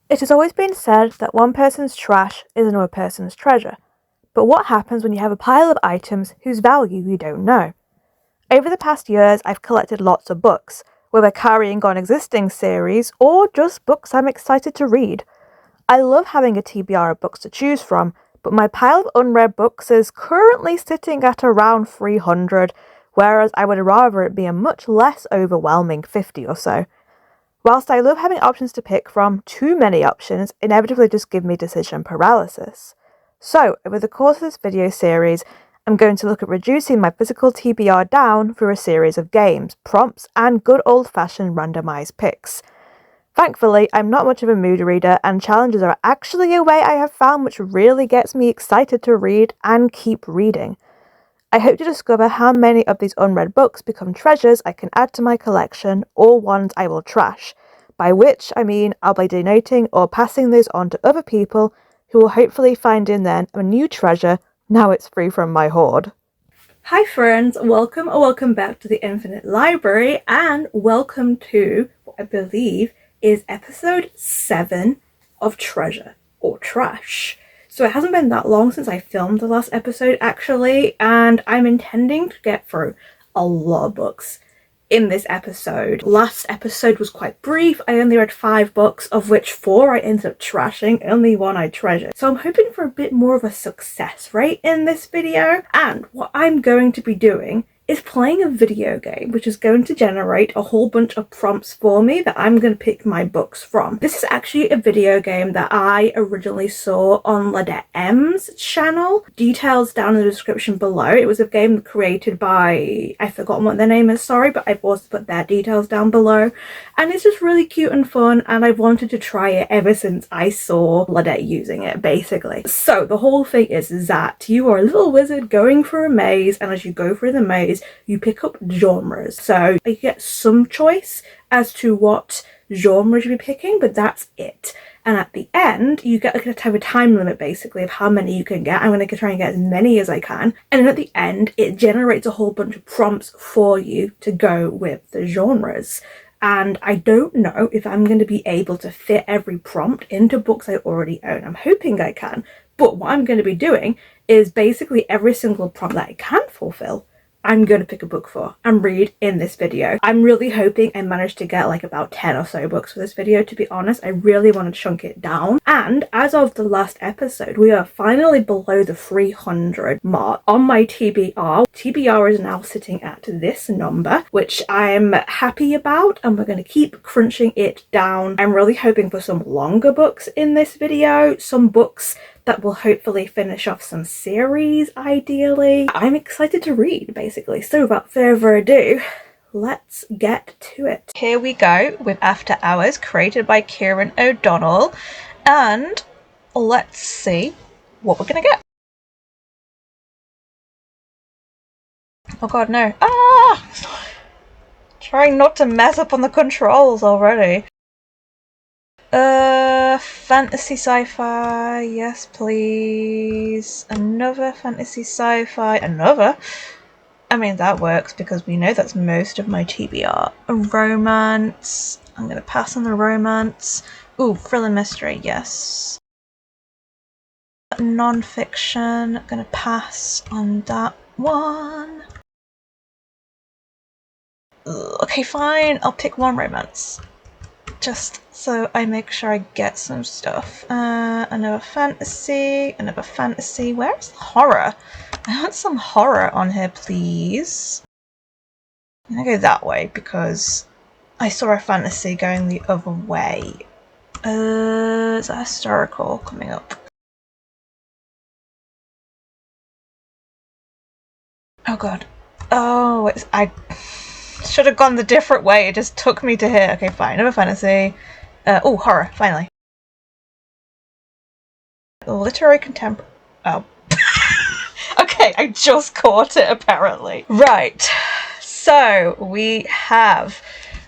It has always been said that one person's trash is another person's treasure, but what happens when you have a pile of items whose value you don't know? Over the past years, I've collected lots of books, whether carrying on existing series or just books I'm excited to read. I love having a TBR of books to choose from, but my pile of unread books is currently sitting at around 300, whereas I would rather it be a much less overwhelming 50 or so. Whilst I love having options to pick from, too many options inevitably just give me decision paralysis. So, over the course of this video series, I'm going to look at reducing my physical TBR down through a series of games, prompts, and good old-fashioned randomised picks. Thankfully, I'm not much of a mood reader, and challenges are actually a way I have found which really gets me excited to read and keep reading. I hope to discover how many of these unread books become treasures I can add to my collection, or ones I will trash, by which I mean I'll be donating or passing those on to other people who will hopefully find in them a new treasure now it's free from my hoard. Hi friends, welcome back to the Infinite Library, and welcome to what I believe is episode 7 of Treasure or Trash. So it hasn't been that long since I filmed the last episode actually, and I'm intending to get through a lot of books in this episode. Last episode was quite brief. I only read 5 books, of which 4 I ended up trashing, only 1 I treasured. So I'm hoping for a bit more of a success rate in this video, and what I'm going to be doing is playing a video game which is going to generate a whole bunch of prompts for me that I'm going to pick my books from. This is actually a video game that I originally saw on 𝚑𝚝𝚝𝚙𝚜𝚗's channel. Details down in the description below. It was a game created by, I've forgotten what their name is, sorry, but I've also put their details down below. And it's just really cute and fun, and I've wanted to try it ever since I saw 𝚑𝚝𝚗 using it, basically. So the whole thing is that you are a little wizard going through a maze, and as you go through the maze, you pick up genres. So you get some choice as to what genres you'll be picking, but that's it. And at the end, you get like a time limit basically of how many you can get. I'm going to try and get as many as I can. And then at the end, it generates a whole bunch of prompts for you to go with the genres. And I don't know if I'm going to be able to fit every prompt into books I already own. I'm hoping I can. But what I'm going to be doing is basically every single prompt that I can fulfill, I'm going to pick a book for and read in this video. I'm really hoping I managed to get like about 10 or so books for this video, to be honest. I really want to chunk it down. And as of the last episode, we are finally below the 300 mark on my TBR. TBR is now sitting at this number, which I'm happy about, and we're going to keep crunching it down. I'm really hoping for some longer books in this video, some books that will hopefully finish off some series, ideally. I'm excited to read, basically. So without further ado, let's get to it. Here we go with After Hours, created by Kieran O'Donnell, and let's see what we're gonna get. Oh god, no. Ah! Trying not to mess up on the controls already. Fantasy sci-fi, yes please. Another fantasy sci-fi, another? I mean, that works because we know that's most of my TBR. A romance, I'm gonna pass on the romance. Ooh, thriller mystery, yes. Non-fiction, gonna pass on that one. Ugh, okay, fine, I'll pick one romance. Just so I make sure I get some stuff. Another fantasy. Where's the horror? I want some horror on here, please. I'm gonna go that way because I saw a fantasy going the other way. Is that historical coming up? Oh god. Oh, I should have gone the different way. It just took me to here. Okay, fine. Another fantasy. Oh, horror. Finally. Literary contemporary. Oh. Okay, I just caught it apparently. Right. So we have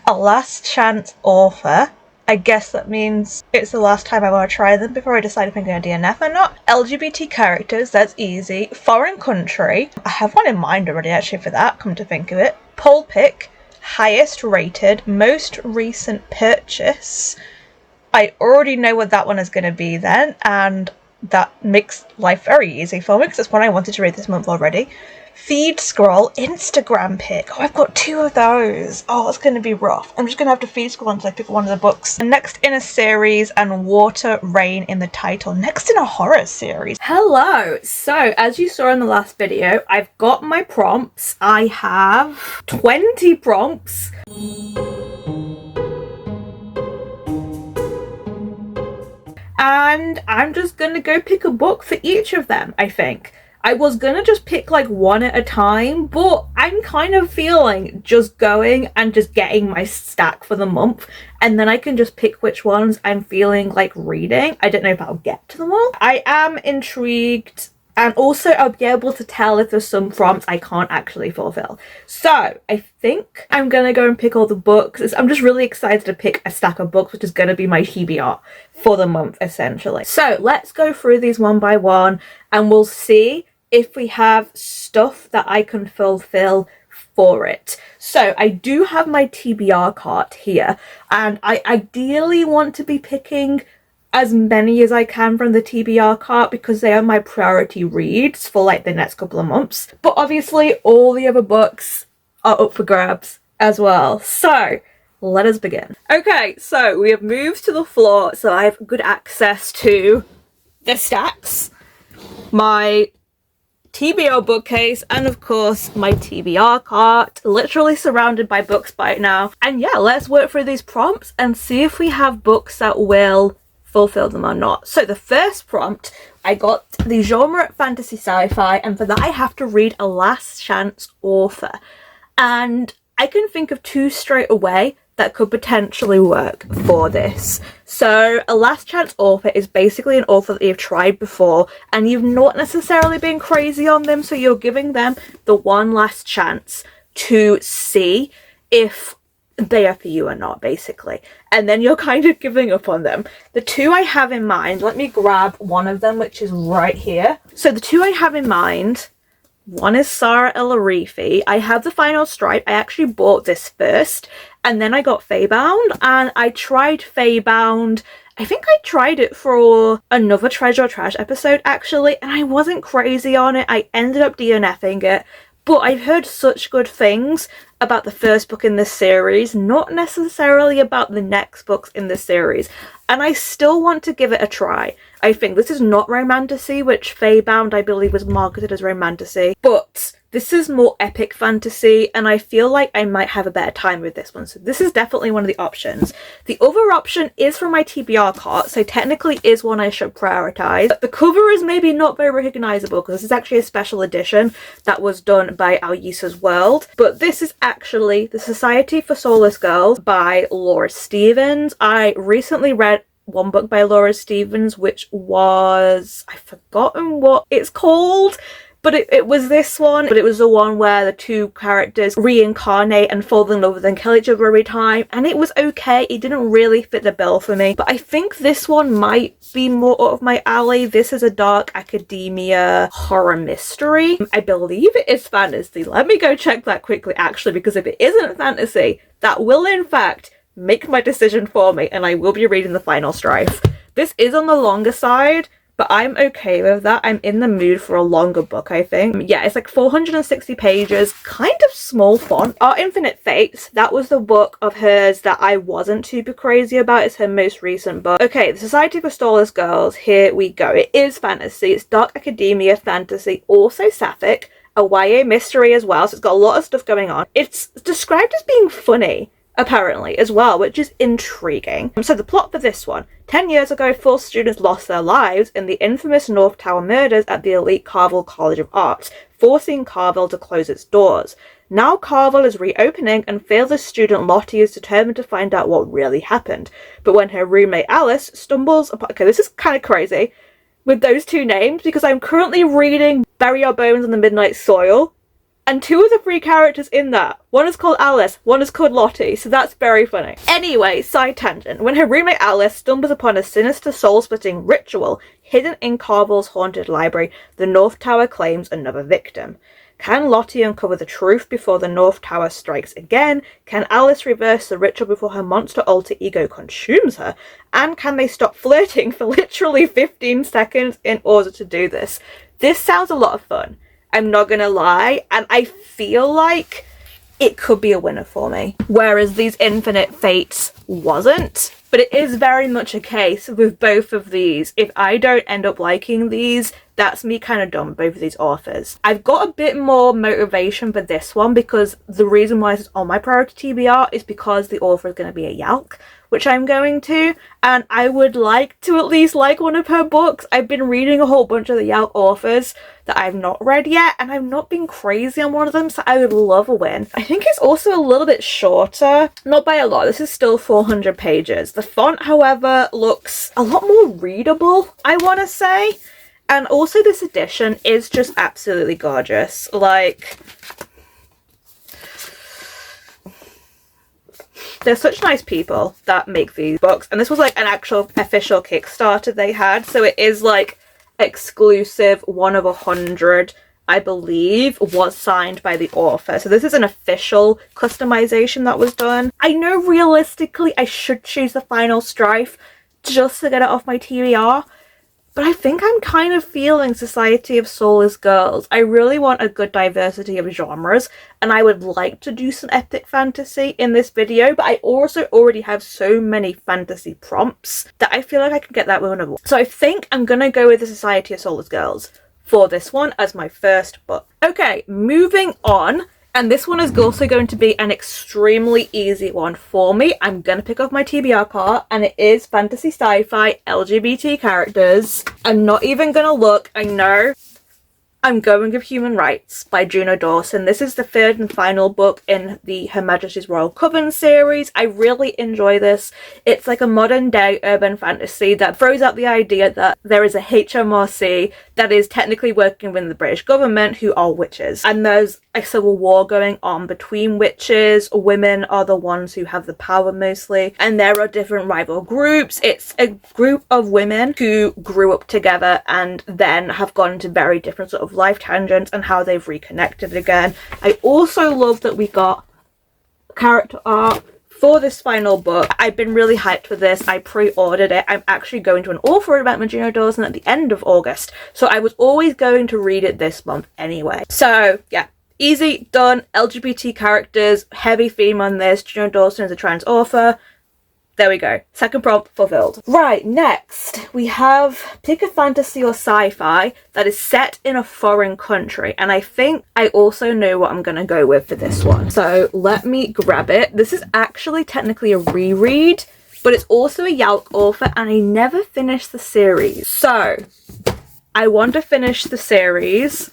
a last chance author. I guess that means it's the last time I want to try them before I decide if I'm going to DNF or not. LGBT characters, that's easy. Foreign country. I have one in mind already actually for that, come to think of it. Poll pick, highest rated, most recent purchase. I already know what that one is going to be then, and that makes life very easy for me because it's one I wanted to read this month already. Feed scroll Instagram pick. Oh, I've got 2 of those. Oh, it's going to be rough. I'm just going to have to feed scroll until I pick one of the books. Next in a series, and Water, Rain in the title. Next in a horror series. Hello. So, as you saw in the last video, I've got my prompts. I have 20 prompts. And I'm just going to go pick a book for each of them, I think. I was gonna just pick like one at a time, but I'm kind of feeling just going and just getting my stack for the month, and then I can just pick which ones I'm feeling like reading. I don't know if I'll get to them all. I am intrigued, and also I'll be able to tell if there's some prompts I can't actually fulfill. So I think I'm gonna go and pick all the books. I'm just really excited to pick a stack of books, which is gonna be my TBR for the month essentially. So let's go through these one by one, and we'll see if we have stuff that I can fulfill for it. So I do have my TBR cart here, and I ideally want to be picking as many as I can from the TBR cart because they are my priority reads for like the next couple of months. But obviously all the other books are up for grabs as well. So let us begin. Okay, so we have moved to the floor, so I have good access to the stacks, my TBR bookcase, and of course my TBR cart, literally surrounded by books by now. And yeah, let's work through these prompts and see if we have books that will fulfill them or not. So the first prompt, I got the genre fantasy sci-fi, and for that I have to read a last chance author, and I can think of 2 straight away that could potentially work for this. So a last chance author is basically an author that you've tried before and you've not necessarily been crazy on them, so you're giving them the one last chance to see if they are for you or not, basically. And then you're kind of giving up on them. The 2 I have in mind, let me grab one of them, which is right here. So the 2 I have in mind, one is 𝚑𝚝𝚜𝚙𝚜 Elarifi. I have the Final Stripe. I actually bought this first, and then I got 𝚑𝚝𝚜𝚙, and I tried 𝚑𝚝𝚜𝚙. I think I tried it for another Treasure or Trash episode, actually, and I wasn't crazy on it. I ended up DNFing it, but I've heard such good things about the first book in this series, not necessarily about the next books in this series, and I still want to give it a try. I think this is not romantasy, which 𝚑𝚝𝚜𝚙 I believe was marketed as romantasy, but this is more epic fantasy, and I feel like I might have a better time with this one, so this is definitely one of the options. The other option is from my TBR cart, so technically is one I should prioritize. But the cover is maybe not very recognizable because this is actually a special edition that was done by Alisa's World, but this is actually The Society for Soulless Girls by Laura Stevens. I recently read one book by Laura Stevens, which was, I've forgotten what it's called, but it was this one, but it was the one where the 2 characters reincarnate and fall in love with and kill each other every time, and it was okay. It didn't really fit the bill for me, but I think this one might be more up my alley. This is a dark academia horror mystery. I believe it is fantasy. Let me go check that quickly, actually, because if it isn't fantasy, that will in fact make my decision for me, and I will be reading the Final Strife. This is on the longer side, but I'm okay with that. I'm in the mood for a longer book, I think. Yeah, it's like 460 pages, kind of small font. Our Infinite Fates, that was the book of hers that I wasn't super crazy about. It's her most recent book. Okay, The Society for Soulless Girls, here we go. It is fantasy. It's dark academia fantasy, also sapphic, a YA mystery as well, so it's got a lot of stuff going on. It's described as being funny, apparently, as well, which is intriguing. So the plot for this one. 10 years ago, 4 students lost their lives in the infamous North Tower murders at the elite Carvel College of Arts, forcing Carvel to close its doors. Now Carvel is reopening, and fearless student Lottie is determined to find out what really happened. But when her roommate Alice stumbles upon... Okay, this is kind of crazy with those 2 names, because I'm currently reading Bury Our Bones in the Midnight Soil, and 2 of the 3 characters in that, one is called Alice, one is called Lottie, so that's very funny. Anyway, side tangent. When her roommate Alice stumbles upon a sinister soul-splitting ritual hidden in Carvel's haunted library, the North Tower claims another victim. Can Lottie uncover the truth before the North Tower strikes again? Can Alice reverse the ritual before her monster alter ego consumes her? And can they stop flirting for literally 15 seconds in order to do this? This sounds a lot of fun, I'm not gonna lie, and I feel like it could be a winner for me. Whereas these Infinite Fates wasn't. But it is very much a case with both of these. If I don't end up liking these, that's me kind of done with both of these authors. I've got a bit more motivation for this one because the reason why it's on my priority TBR is because the author is going to be a Yalk, which I'm going to, and I would like to at least like one of her books. I've been reading a whole bunch of the Yalk authors that I've not read yet, and I've not been crazy on one of them, so I would love a win. I think it's also a little bit shorter, not by a lot. This is still 400 pages. The font, however, looks a lot more readable, I want to say. And also this edition is just absolutely gorgeous. Like, they're such nice people that make these books. And this was like an actual official Kickstarter they had. So it is like exclusive, 1 of 100, I believe, was signed by the author. So this is an official customization that was done. I know realistically I should choose the Final Strife just to get it off my TBR. But I think I'm kind of feeling Society of Soulless Girls. I really want a good diversity of genres, and I would like to do some epic fantasy in this video, but I also already have so many fantasy prompts that I feel like I can get that one of one. So I think I'm gonna go with the Society of Soulless Girls for this one as my first book. Okay, moving on. And this one is also going to be an extremely easy one for me. I'm going to pick up my TBR card, and it is fantasy sci-fi LGBT characters. I'm not even going to look, I know. I'm going with Human Rights by Juno Dawson. This is the 3rd and final book in the Her Majesty's Royal Coven series. I really enjoy this. It's like a modern day urban fantasy that throws out the idea that there is a HMRC that is technically working with the British government who are witches. And there's a civil war going on between witches. Women are the ones who have the power mostly. And there are different rival groups. It's a group of women who grew up together and then have gone into very different sort of life tangents and how they've reconnected again. I also love that we got character art for this final book. I've been really hyped for this. I pre-ordered it. I'm actually going to an author event with Juno Dawson at the end of August, so I was always going to read it this month anyway. So yeah, easy, done. LGBT characters, heavy theme on this. Juno Dawson is a trans author. There we go. Second prompt fulfilled. Right, next we have pick a fantasy or sci-fi that is set in a foreign country. And I think I also know what I'm going to go with for this one. So let me grab it. This is actually technically a reread, but it's also a Yalk author, and I never finished the series. So I want to finish the series.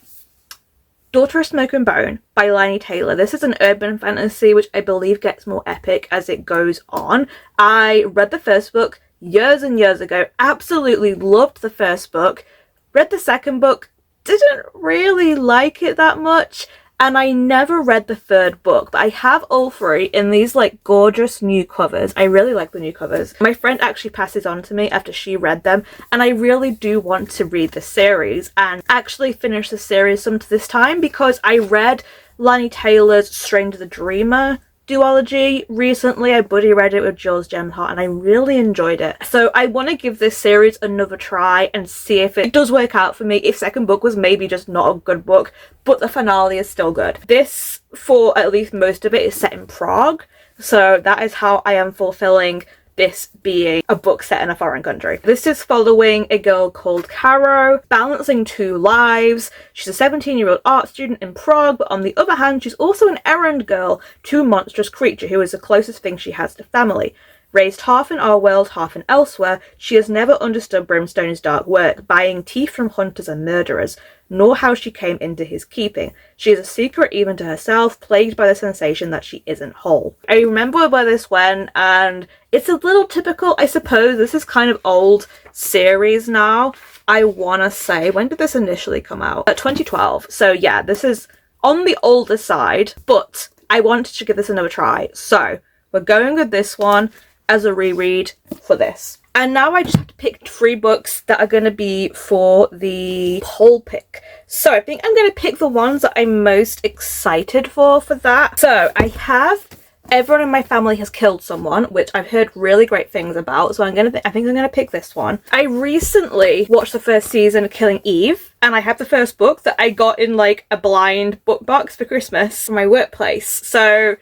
Daughter of Smoke and Bone by Laini Taylor. This is an urban fantasy which I believe gets more epic as it goes on. I read the first book years and years ago, absolutely loved the first book. Read the second book, didn't really like it that much, and I never read the third book, but I have all 3 in these like gorgeous new covers. I really like the new covers. My friend actually passes on to me after she read them, and I really do want to read the series and actually finish the series some to this time, because I read Laini Taylor's Strange the Dreamer duology recently. I buddy read it with Jules Gemhart and I really enjoyed it. So I want to give this series another try and see if it does work out for me. If second book was maybe just not a good book, but the finale is still good. This, for at least most of it, is set in Prague. So that is how I am fulfilling this being a book set in a foreign country. This is following a girl called Caro, balancing 2 lives. She's a 17-year-old art student in Prague, but on the other hand, she's also an errand girl to a monstrous creature who is the closest thing she has to family. Raised half in our world, half in elsewhere, she has never understood Brimstone's dark work, buying teeth from hunters and murderers, nor how she came into his keeping. She is a secret even to herself, plagued by the sensation that she isn't whole. I remember where this went, and it's a little typical, I suppose. This is kind of old series now. I want to say, when did this initially come out? 2012. So yeah, this is on the older side, but I wanted to give this another try. So we're going with this one as a reread for this. And now I just have to pick 3 books that are going to be for the poll pick. So I think I'm going to pick the ones that I'm most excited for that. So I have Everyone in My Family Has Killed Someone, which I've heard really great things about. So I think I'm going to pick this one. I recently watched the first season of Killing Eve, and I have the first book that I got in like a blind book box for Christmas from my workplace. So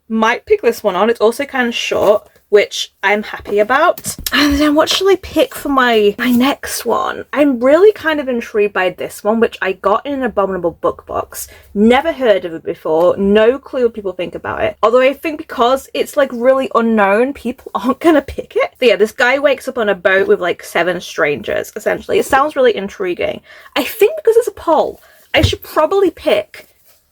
might pick this one on. It's also kind of short, which I'm happy about. And then what shall I pick for my next one? I'm really kind of intrigued by this one, which I got in an Abominable book box. Never heard of it before. No clue what people think about it. Although I think because it's like really unknown, people aren't gonna pick it. But yeah, this guy wakes up on a boat with like 7 strangers, essentially. It sounds really intriguing. I think because it's a poll, I should probably pick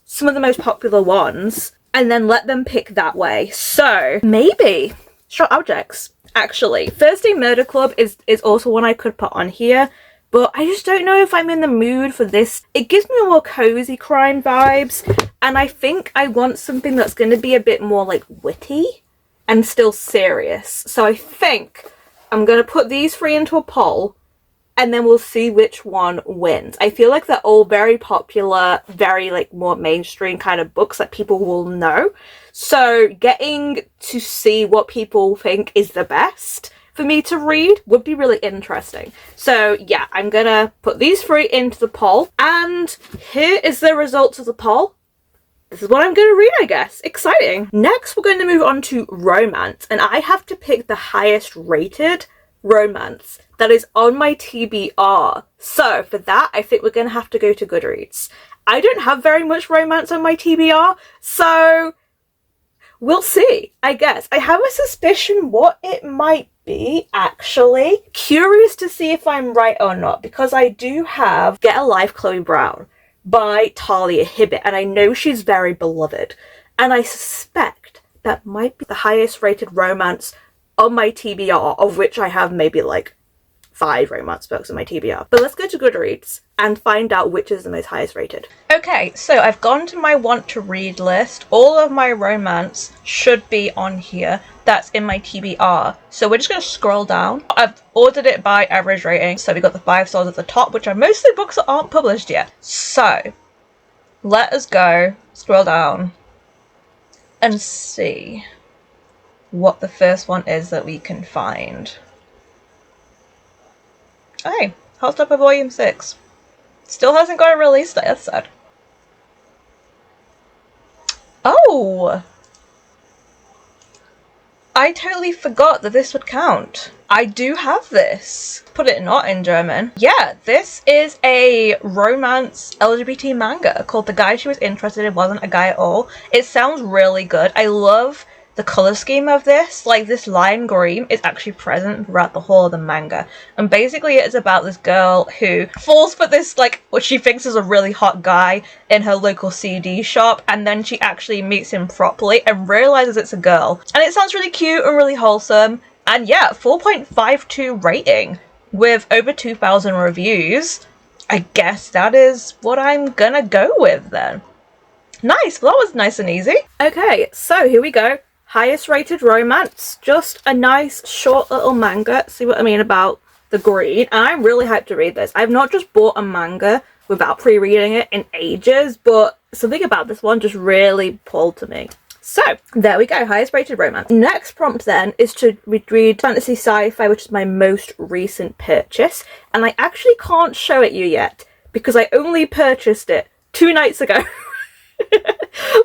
some of the most popular ones and then let them pick that way. So maybe Short Objects, actually. Thursday Murder Club is also one I could put on here, but I just don't know if I'm in the mood for this. It gives me more cozy crime vibes, and I think I want something that's going to be a bit more like witty and still serious. So I think I'm going to put these 3 into a poll, and then we'll see which one wins. I feel like they're all very popular, very like more mainstream kind of books that people will know. So getting to see what people think is the best for me to read would be really interesting. So yeah, I'm gonna put these 3 into the poll, and here is the results of the poll. This is what I'm gonna read, I guess. Exciting. Next, we're going to move on to romance, and I have to pick the highest rated romance that is on my TBR. So for that, I think we're gonna have to go to Goodreads. I don't have very much romance on my TBR, so we'll see, I guess. I have a suspicion what it might be, actually. Curious to see if I'm right or not, because I do have Get a Life, Chloe Brown by 𝚑𝚝𝚏𝚘𝚗, and I know she's very beloved. And I suspect that might be the highest rated romance on my TBR, of which I have maybe like 5 romance books on my TBR. But let's go to Goodreads and find out which is the most highest rated. Okay, so I've gone to my want to read list. All of my romance should be on here. That's in my TBR. So we're just going to scroll down. I've ordered it by average rating. So we got the 5 stars at the top, which are mostly books that aren't published yet. So let us go scroll down and see what the first one is that we can find. Okay, Heartstopper Volume 6. Still hasn't got a release date, that's sad. Oh! I totally forgot that this would count. I do have this. Put it not in German. Yeah, this is a romance LGBT manga called The Guy She Was Interested In Wasn't a Guy at All. It sounds really good. I love the color scheme of this. Like, this lime green is actually present throughout the whole of the manga, and basically it's about this girl who falls for this, like, what she thinks is a really hot guy in her local CD shop, and then she actually meets him properly and realizes it's a girl. And it sounds really cute and really wholesome, and yeah, 4.52 rating with over 2,000 reviews. I guess that is what I'm gonna go with then. Nice, well, that was nice and easy. Okay, so here we go. Highest rated romance, just a nice short little manga. See what I mean about the green? And I'm really hyped to read this. I've not just bought a manga without pre-reading it in ages, but something about this one just really pulled to me. So there we go, highest rated romance. Next prompt then is to read fantasy sci-fi, which is my most recent purchase. And I actually can't show it you yet because I only purchased it 2 nights ago.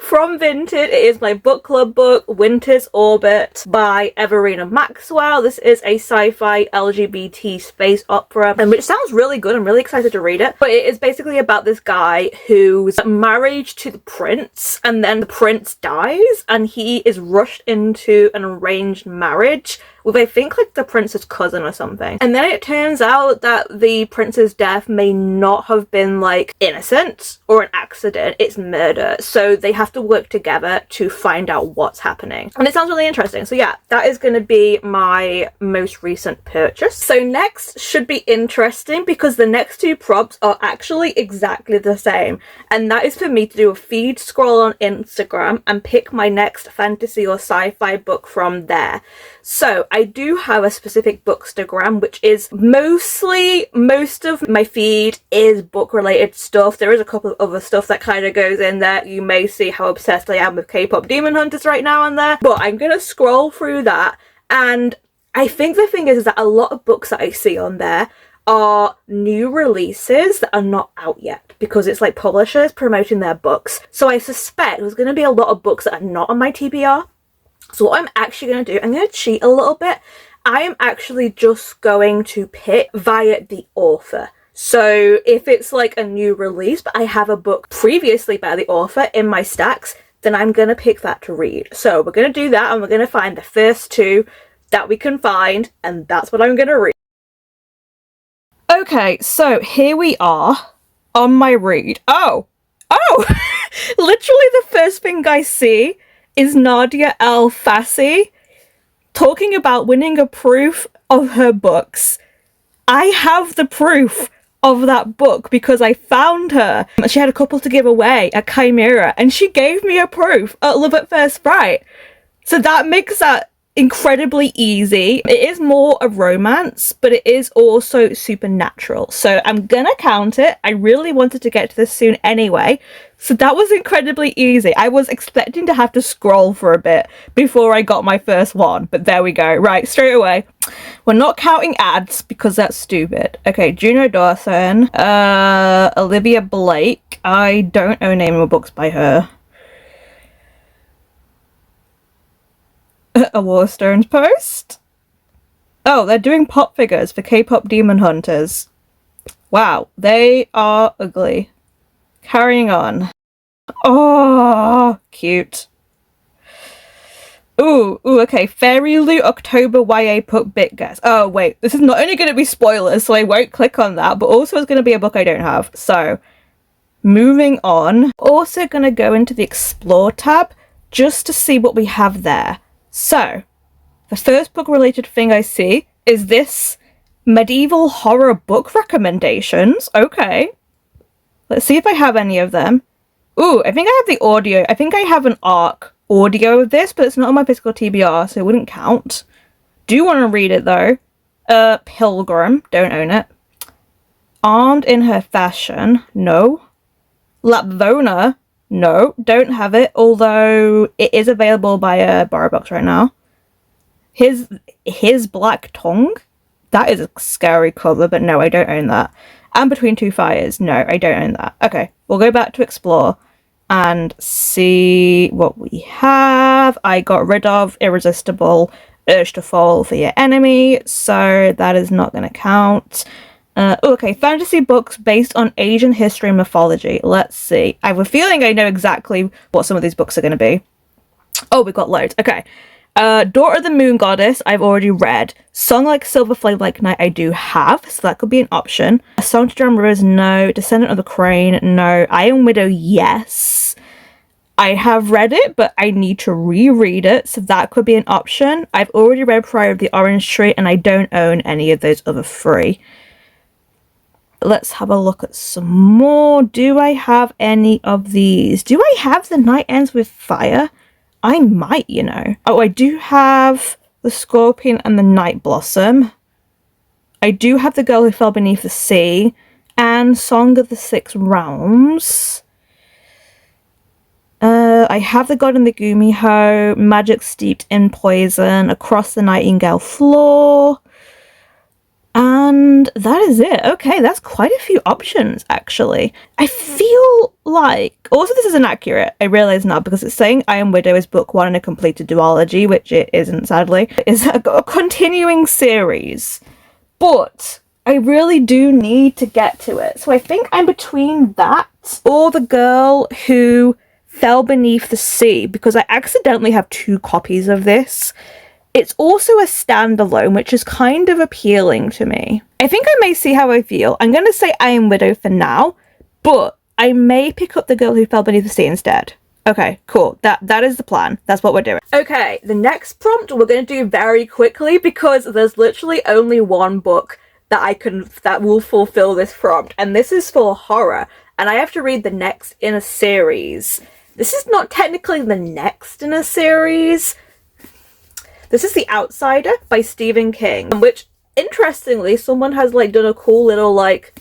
From Vinted. It is my book club book, Winter's Orbit by Everina Maxwell. This is a sci-fi LGBT space opera, and which sounds really good. I'm really excited to read it. But it is basically about this guy who's married to the prince, and then the prince dies, and he is rushed into an arranged marriage with, I think, like the prince's cousin or something. And then it turns out that the prince's death may not have been like innocent or an accident, it's murder. So they have to work together to find out what's happening. And it sounds really interesting. So yeah, that is going to be my most recent purchase. So next should be interesting because the next 2 prompts are actually exactly the same. And that is for me to do a feed scroll on Instagram and pick my next fantasy or sci-fi book from there. So I do have a specific Bookstagram, which is most of my feed is book related stuff. There is a couple of other stuff that kind of goes in there. You may see how obsessed I am with K-pop Demon Hunters right now and there, but I'm gonna scroll through that, and I think the thing is that a lot of books that I see on there are new releases that are not out yet, because it's like publishers promoting their books. So I suspect there's going to be a lot of books that are not on my TBR. So what I'm actually going to do, I'm going to cheat a little bit. I am actually just going to pick via the author. So if it's like a new release, but I have a book previously by the author in my stacks, then I'm going to pick that to read. So we're going to do that, and we're going to find the first two that we can find, and that's what I'm going to read. Okay, so here we are on my read. Oh! Literally the first thing I see is 𝚑𝚝�ษ𝚘𝚙𝚒 talking about winning a proof of her books. I have the proof of that book because I found her. She had a couple to give away at Chimera, and she gave me a proof at Love at First Fright. So that makes that incredibly easy. It is more a romance, but it is also supernatural. So I'm gonna count it. I really wanted to get to this soon anyway. So that was incredibly easy. I was expecting to have to scroll for a bit before I got my first one, but there we go. Right, straight away. We're not counting ads because that's stupid. Okay, Juno Dawson, Olivia Blake. I don't own any more books by her. A Warstones post? Oh, they're doing pop figures for K-pop Demon Hunters. Wow, they are ugly. Carrying on. Oh, cute. Ooh, okay. Fairy Loot October YA book bit guess. Oh, wait. This is not only going to be spoilers, so I won't click on that, but also it's going to be a book I don't have. So, moving on. Also going to go into the Explore tab just to see what we have there. So, the first book related thing I see is this medieval horror book recommendations. Okay. Let's see if I have any of them. Ooh, I think I have the audio. I think I have an ARC audio of this, but it's not on my physical TBR, so it wouldn't count. Do want to read it though. Pilgrim, don't own it. Armed in Her Fashion, no. Lapvona, no, don't have it, although it is available by a BarBox right now. His Black Tongue, that is a scary cover, but no, I don't own that. And Between Two Fires, no, I don't own that. Okay, we'll go back to Explore and see what we have. I got rid of Irresistible Urge to Fall for Your Enemy, so that is not going to count. Okay, fantasy books based on Asian history and mythology. Let's see. I have a feeling I know exactly what some of these books are going to be. Oh, we've got loads. Okay. Daughter of the Moon Goddess, I've already read. Song Like Silver Flame Like Night, I do have, so that could be an option. A Song to Drown Rivers, no. Descendant of the Crane, no. Iron Widow, yes. I have read it, but I need to reread it, so that could be an option. I've already read Pride of the Orange Tree, and I don't own any of those other three. Let's have a look at some more. Do I have any of these? Do I have The Night Ends with Fire? I might, you know. Oh, I do have The Scorpion and the Night Blossom. I do have The Girl Who Fell Beneath the Sea and Song of the Six Realms. I have The God and the Gumiho, Magic Steeped in Poison, Across the Nightingale Floor. And that is it. Okay, that's quite a few options, actually. I feel like... Also, this is inaccurate. I realise now, because it's saying Iron Widow is book one in a completed duology, which it isn't, sadly. It's a continuing series. But I really do need to get to it. So I think I'm between that or The Girl Who Fell Beneath the Sea, because I accidentally have 2 copies of this. It's also a standalone, which is kind of appealing to me. I think I may see how I feel. I'm going to say Iron Widow for now, but I may pick up The Girl Who Fell Beneath the Sea instead. Okay, cool. That is the plan. That's what we're doing. Okay, the next prompt we're going to do very quickly because there's literally only one book that will fulfill this prompt, and this is for horror, and I have to read the next in a series. This is not technically the next in a series. This is The Outsider by Stephen King, which interestingly someone has like done a cool little like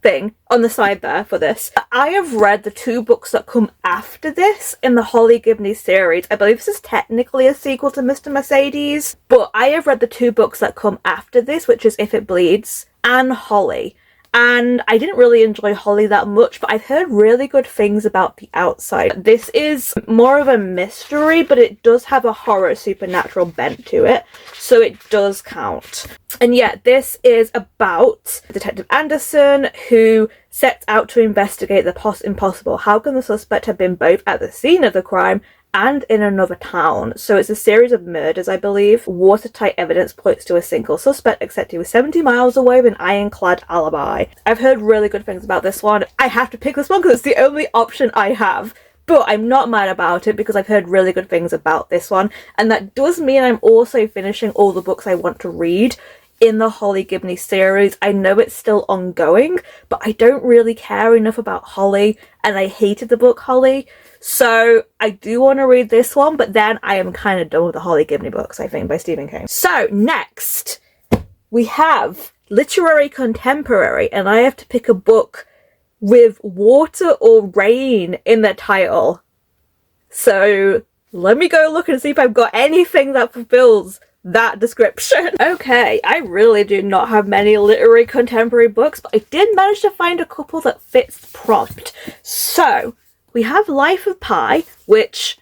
thing on the side there for this. I have read the 2 books that come after this in the Holly Gibney series. I believe this is technically a sequel to Mr. Mercedes, but I have read the 2 books that come after this, which is If It Bleeds and Holly. And I didn't really enjoy Holly that much, but I've heard really good things about The Outside. This is more of a mystery, but it does have a horror supernatural bent to it, so it does count. And yeah, this is about Detective Anderson, who sets out to investigate the impossible. How can the suspect have been both at the scene of the crime and in another town? So it's a series of murders, I believe. Watertight evidence points to a single suspect, except he was 70 miles away with an ironclad alibi. I've heard really good things about this one. I have to pick this one because it's the only option I have. But I'm not mad about it because I've heard really good things about this one. And that does mean I'm also finishing all the books I want to read in the Holly Gibney series. I know it's still ongoing, but I don't really care enough about Holly, and I hated the book Holly. So I do want to read this one, but then I am kind of done with the Holly Gibney books, I think, by Stephen King. So next, we have Literary Contemporary, and I have to pick a book with water or rain in the title. So let me go look and see if I've got anything that fulfills that description. Okay, I really do not have many literary contemporary books, but I did manage to find a couple that fits the prompt. So we have Life of Pi, which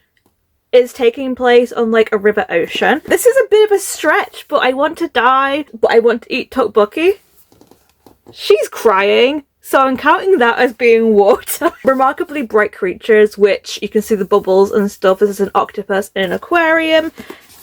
is taking place on like a river ocean. This is a bit of a stretch, but I want to die, but I want to eat tteokbokki. She's crying, so I'm counting that as being water. Remarkably Bright Creatures, which you can see the bubbles and stuff. This is an octopus in an aquarium.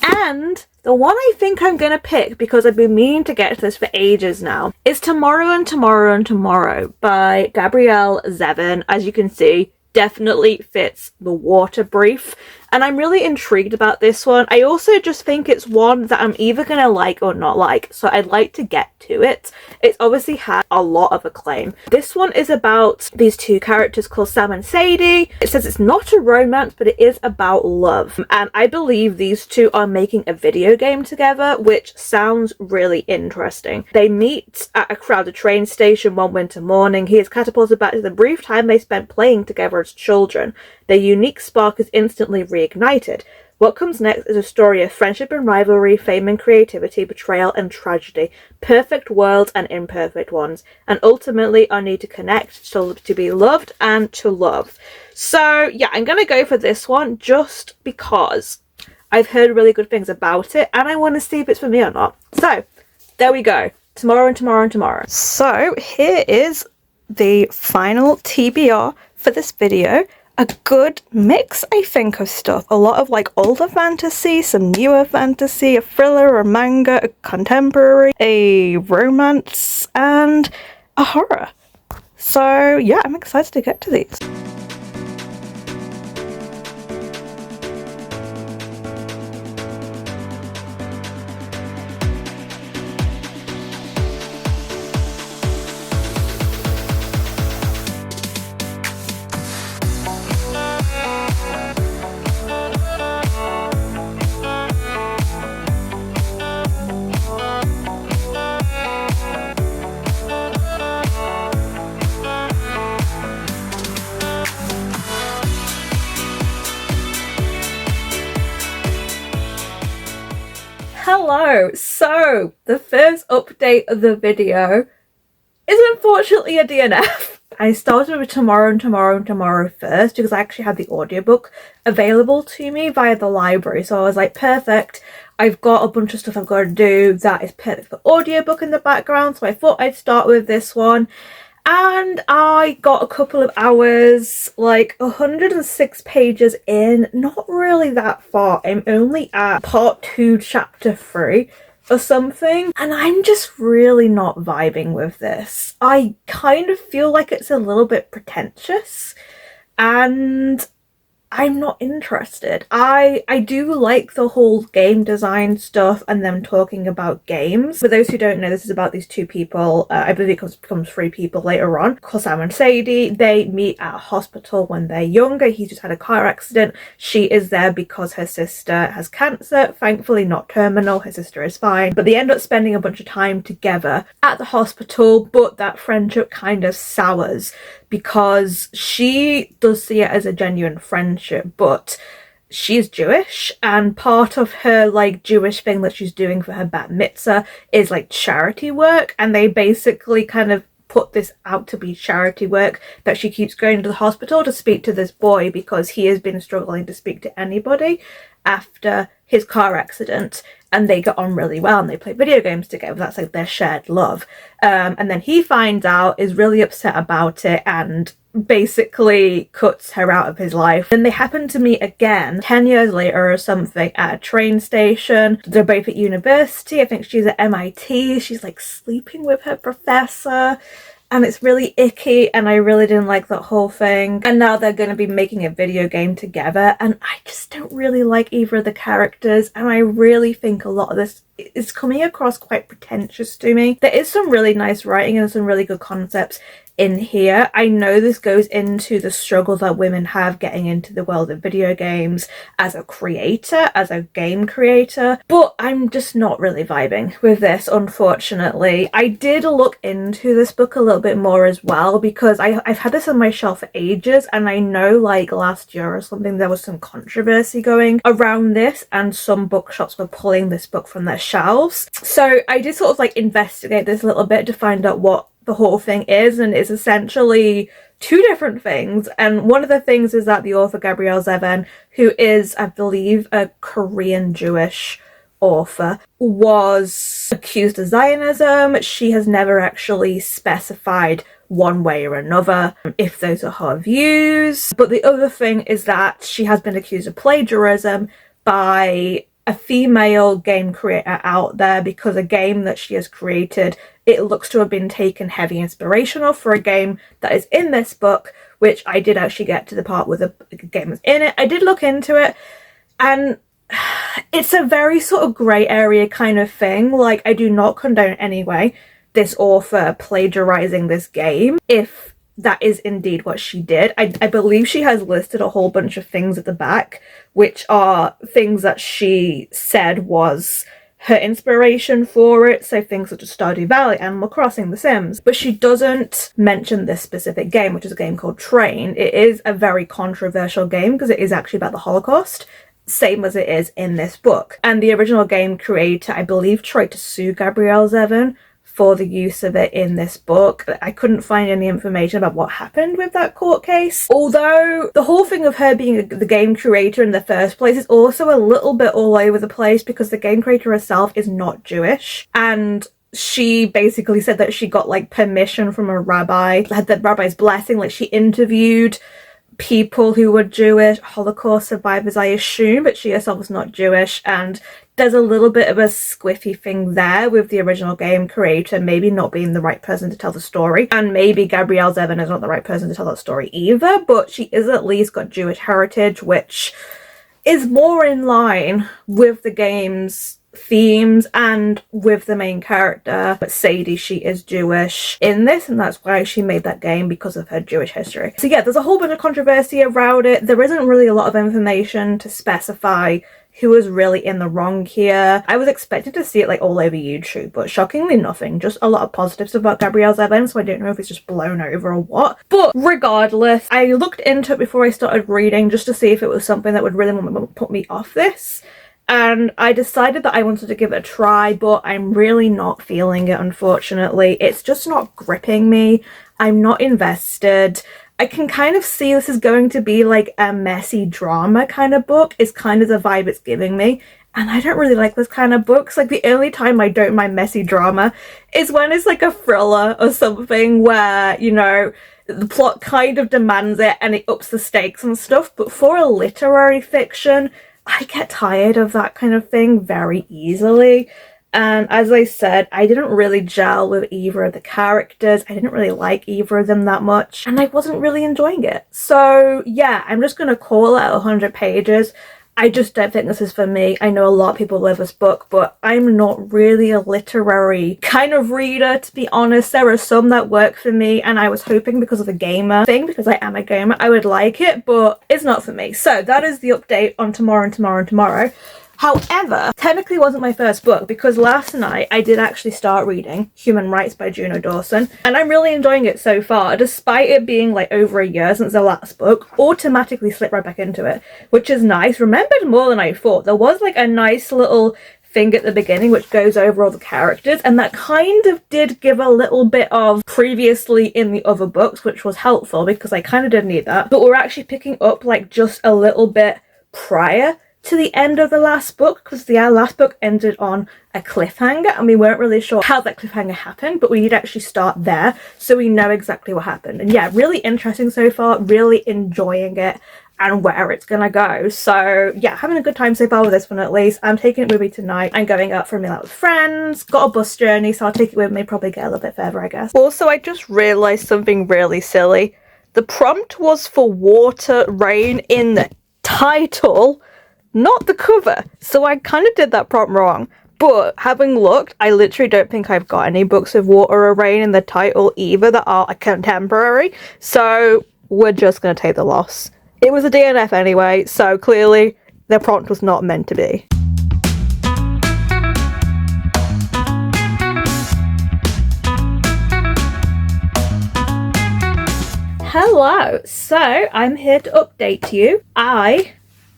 And the one I think I'm gonna pick, because I've been meaning to get to this for ages now, is Tomorrow and Tomorrow and Tomorrow by Gabrielle Zevin. As you can see, definitely fits the water brief, and I'm really intrigued about this one. I also just think it's one that I'm either gonna like or not like, so I'd like to get to it. It's obviously had a lot of acclaim. This one is about these 2 characters called Sam and Sadie. It says it's not a romance, but it is about love, and I believe these 2 are making a video game together, which sounds really interesting. They meet at a crowded train station one winter morning. He is catapulted back to the brief time they spent playing together as children. Their unique spark is instantly reignited. What comes next is a story of friendship and rivalry, fame and creativity, betrayal and tragedy, perfect worlds and imperfect ones, and ultimately our need to connect, to be loved and to love. So yeah, I'm gonna go for this one just because I've heard really good things about it and I want to see if it's for me or not. So there we go. Tomorrow and Tomorrow and Tomorrow. So here is the final TBR for this video. A good mix, I think, of stuff. A lot of like older fantasy, some newer fantasy, a thriller, a manga, a contemporary, a romance, and a horror. So yeah, I'm excited to get to these. Hello! So, the first update of the video is unfortunately a DNF. I started with Tomorrow and Tomorrow and Tomorrow first because I actually had the audiobook available to me via the library. So I was like, perfect, I've got a bunch of stuff I've got to do that is perfect for audiobook in the background. So I thought I'd start with this one. And I got a couple of hours, like 106 pages in, not really that far. I'm only at part 2, chapter 3 or something. And I'm just really not vibing with this. I kind of feel like it's a little bit pretentious. And I'm not interested. I do like the whole game design stuff and them talking about games. For those who don't know, this is about these two people. I believe it becomes three people later on, called Sam and Sadie. They meet at a hospital when they're younger. He just had a car accident. She is there because her sister has cancer. Thankfully not terminal. Her sister is fine. But they end up spending a bunch of time together at the hospital, but that friendship kind of sours because she does see it as a genuine friendship, but she's Jewish, and part of her like Jewish thing that she's doing for her bat mitzvah is like charity work, and they basically kind of put this out to be charity work, that she keeps going to the hospital to speak to this boy because he has been struggling to speak to anybody after his car accident, and they get on really well and they play video games together. That's like their shared love. And then he finds out, is really upset about it, and basically cuts her out of his life. Then they happen to meet again 10 years later or something at a train station. They're both at university. I think she's at MIT. She's like sleeping with her professor, and it's really icky, and I really didn't like that whole thing. And now they're going to be making a video game together, and I just don't really like either of the characters, and I really think a lot of this is coming across quite pretentious to me. There is some really nice writing and some really good concepts in here. I know this goes into the struggle that women have getting into the world of video games as a creator, as a game creator, but I'm just not really vibing with this, unfortunately. I did look into this book a little bit more as well, because I've had this on my shelf for ages, and I know like last year or something there was some controversy going around this, and some bookshops were pulling this book from their shelves. So I did sort of like investigate this a little bit to find out what the whole thing is, and it's essentially two different things. And one of the things is that the author Gabrielle Zevin, who is, I believe, a Korean Jewish author, was accused of Zionism. She has never actually specified one way or another if those are her views. But the other thing is that she has been accused of plagiarism by a female game creator out there, because a game that she has created, it looks to have been taken heavy inspirational for a game that is in this book, which I did actually get to the part where the game was in it. I did look into it, and it's a very sort of grey area kind of thing. Like, I do not condone anyway this author plagiarizing this game, if that is indeed what she did. I believe she has listed a whole bunch of things at the back, which are things that she said was her inspiration for it, so things such as Stardew Valley, Animal Crossing, The Sims. But she doesn't mention this specific game, which is a game called Train. It is a very controversial game because it is actually about the Holocaust, same as it is in this book. And the original game creator, I believe, tried to sue Gabrielle Zevin for the use of it in this book. I couldn't find any information about what happened with that court case. Although the whole thing of her being the game creator in the first place is also a little bit all over the place, because the game creator herself is not Jewish, and she basically said that she got like permission from a rabbi, had the rabbi's blessing. Like, she interviewed people who were Jewish, Holocaust survivors, I assume, but she herself was not Jewish, and there's a little bit of a squiffy thing there with the original game creator maybe not being the right person to tell the story, and maybe Gabrielle Zevin is not the right person to tell that story either, but she is at least got Jewish heritage, which is more in line with the game's themes and with the main character. But Sadie, she is Jewish in this, and that's why she made that game, because of her Jewish history. So yeah, there's a whole bunch of controversy around it. There isn't really a lot of information to specify who was really in the wrong here. I was expecting to see it like all over YouTube, but shockingly nothing. Just a lot of positives about Gabrielle Zevin, so I don't know if it's just blown over or what. But regardless, I looked into it before I started reading just to see if it was something that would really put me off this. And I decided that I wanted to give it a try, but I'm really not feeling it, unfortunately. It's just not gripping me. I'm not invested. I can kind of see this is going to be like a messy drama kind of book, is kind of the vibe it's giving me. And I don't really like this kind of books. Like, the only time I don't mind messy drama is when it's like a thriller or something where, you know, the plot kind of demands it and it ups the stakes and stuff. But for a literary fiction, I get tired of that kind of thing very easily. And as I said, I didn't really gel with either of the characters. I didn't really like either of them that much, and I wasn't really enjoying it. So yeah, I'm just gonna call it 100 pages. I just don't think this is for me. I know a lot of people love this book, but I'm not really a literary kind of reader, to be honest. There are some that work for me, and I was hoping because of the gamer thing, because I am a gamer, I would like it, but it's not for me. So that is the update on Tomorrow and Tomorrow and Tomorrow. However, technically wasn't my first book, because last night I did actually start reading Human Rights by Juno Dawson, and I'm really enjoying it so far. Despite it being like over a year since the last book, automatically slipped right back into it, which is nice. Remembered more than I thought. There was like a nice little thing at the beginning which goes over all the characters, and that kind of did give a little bit of previously in the other books, which was helpful because I kind of did need that. But we're actually picking up like just a little bit prior to the end of the last book, because the last book ended on a cliffhanger and we weren't really sure how that cliffhanger happened, but we did actually start there, so we know exactly what happened. And yeah, really interesting so far, really enjoying it and where it's gonna go. So yeah, having a good time so far with this one at least. I'm taking it with me tonight. I'm going out for a meal out with friends, got a bus journey, so I'll take it with me, probably get a little bit further, I guess. Also, I just realised something really silly. The prompt was for water, rain in the title, not the cover. So I kind of did that prompt wrong. But having looked, I literally don't think I've got any books with water or rain in the title either that are contemporary. So we're just going to take the loss. It was a DNF anyway, so clearly the prompt was not meant to be. Hello, so I'm here to update you. I